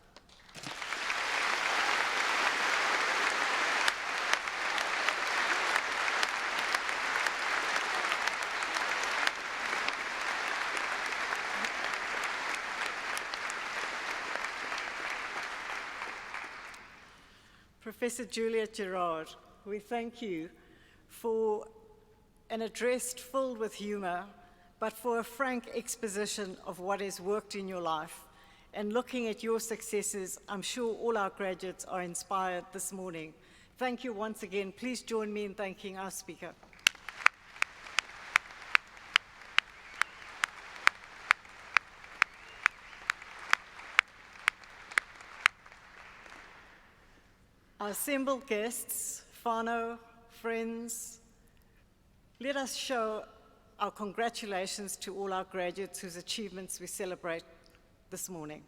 Professor Juliet Gerard, we thank you for an address filled with humour, but for a frank exposition of what has worked in your life. And looking at your successes, I'm sure all our graduates are inspired this morning. Thank you once again. Please join me in thanking our speaker. Our assembled guests, whānau, friends, let us show our congratulations to all our graduates whose achievements we celebrate this morning.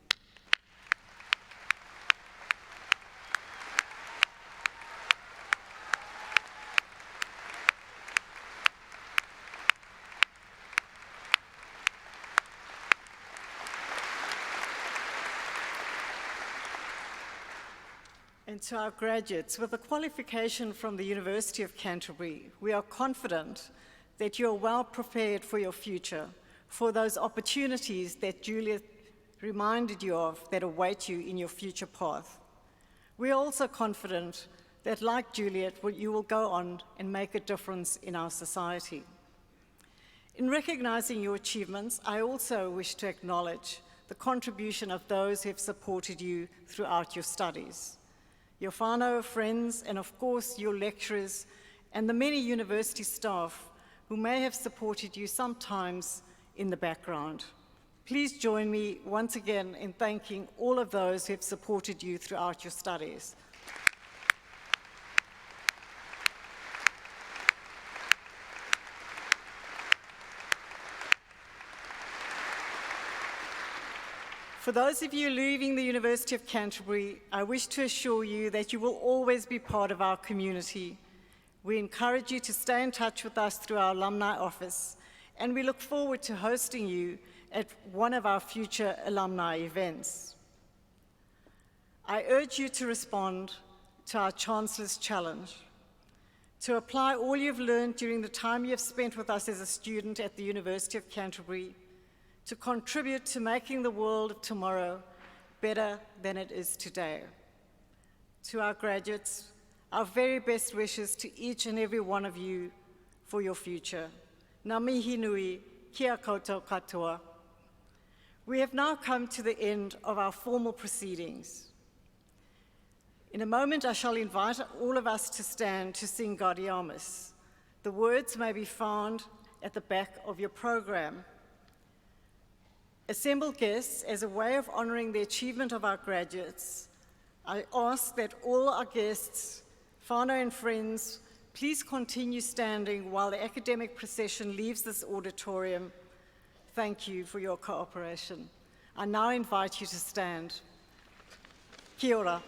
And to our graduates, with a qualification from the University of Canterbury, we are confident that you are well prepared for your future, for those opportunities that Juliet reminded you of that await you in your future path. We are also confident that, like Juliet, you will go on and make a difference in our society. In recognizing your achievements, I also wish to acknowledge the contribution of those who have supported you throughout your studies. Your whānau, friends, and of course your lecturers and the many university staff who may have supported you sometimes in the background. Please join me once again in thanking all of those who have supported you throughout your studies. For those of you leaving the University of Canterbury, I wish to assure you that you will always be part of our community. We encourage you to stay in touch with us through our alumni office, and we look forward to hosting you at one of our future alumni events. I urge you to respond to our Chancellor's challenge, to apply all you've learned during the time you have spent with us as a student at the University of Canterbury, to contribute to making the world of tomorrow better than it is today. To our graduates, our very best wishes to each and every one of you for your future. Ngā mihi nui, kia koutou katoa. We have now come to the end of our formal proceedings. In a moment, I shall invite all of us to stand to sing Gaudiamus. The words may be found at the back of your program. Assembled guests, as a way of honouring the achievement of our graduates, I ask that all our guests, whānau and friends, please continue standing while the academic procession leaves this auditorium. Thank you for your cooperation. I now invite you to stand. Kia ora.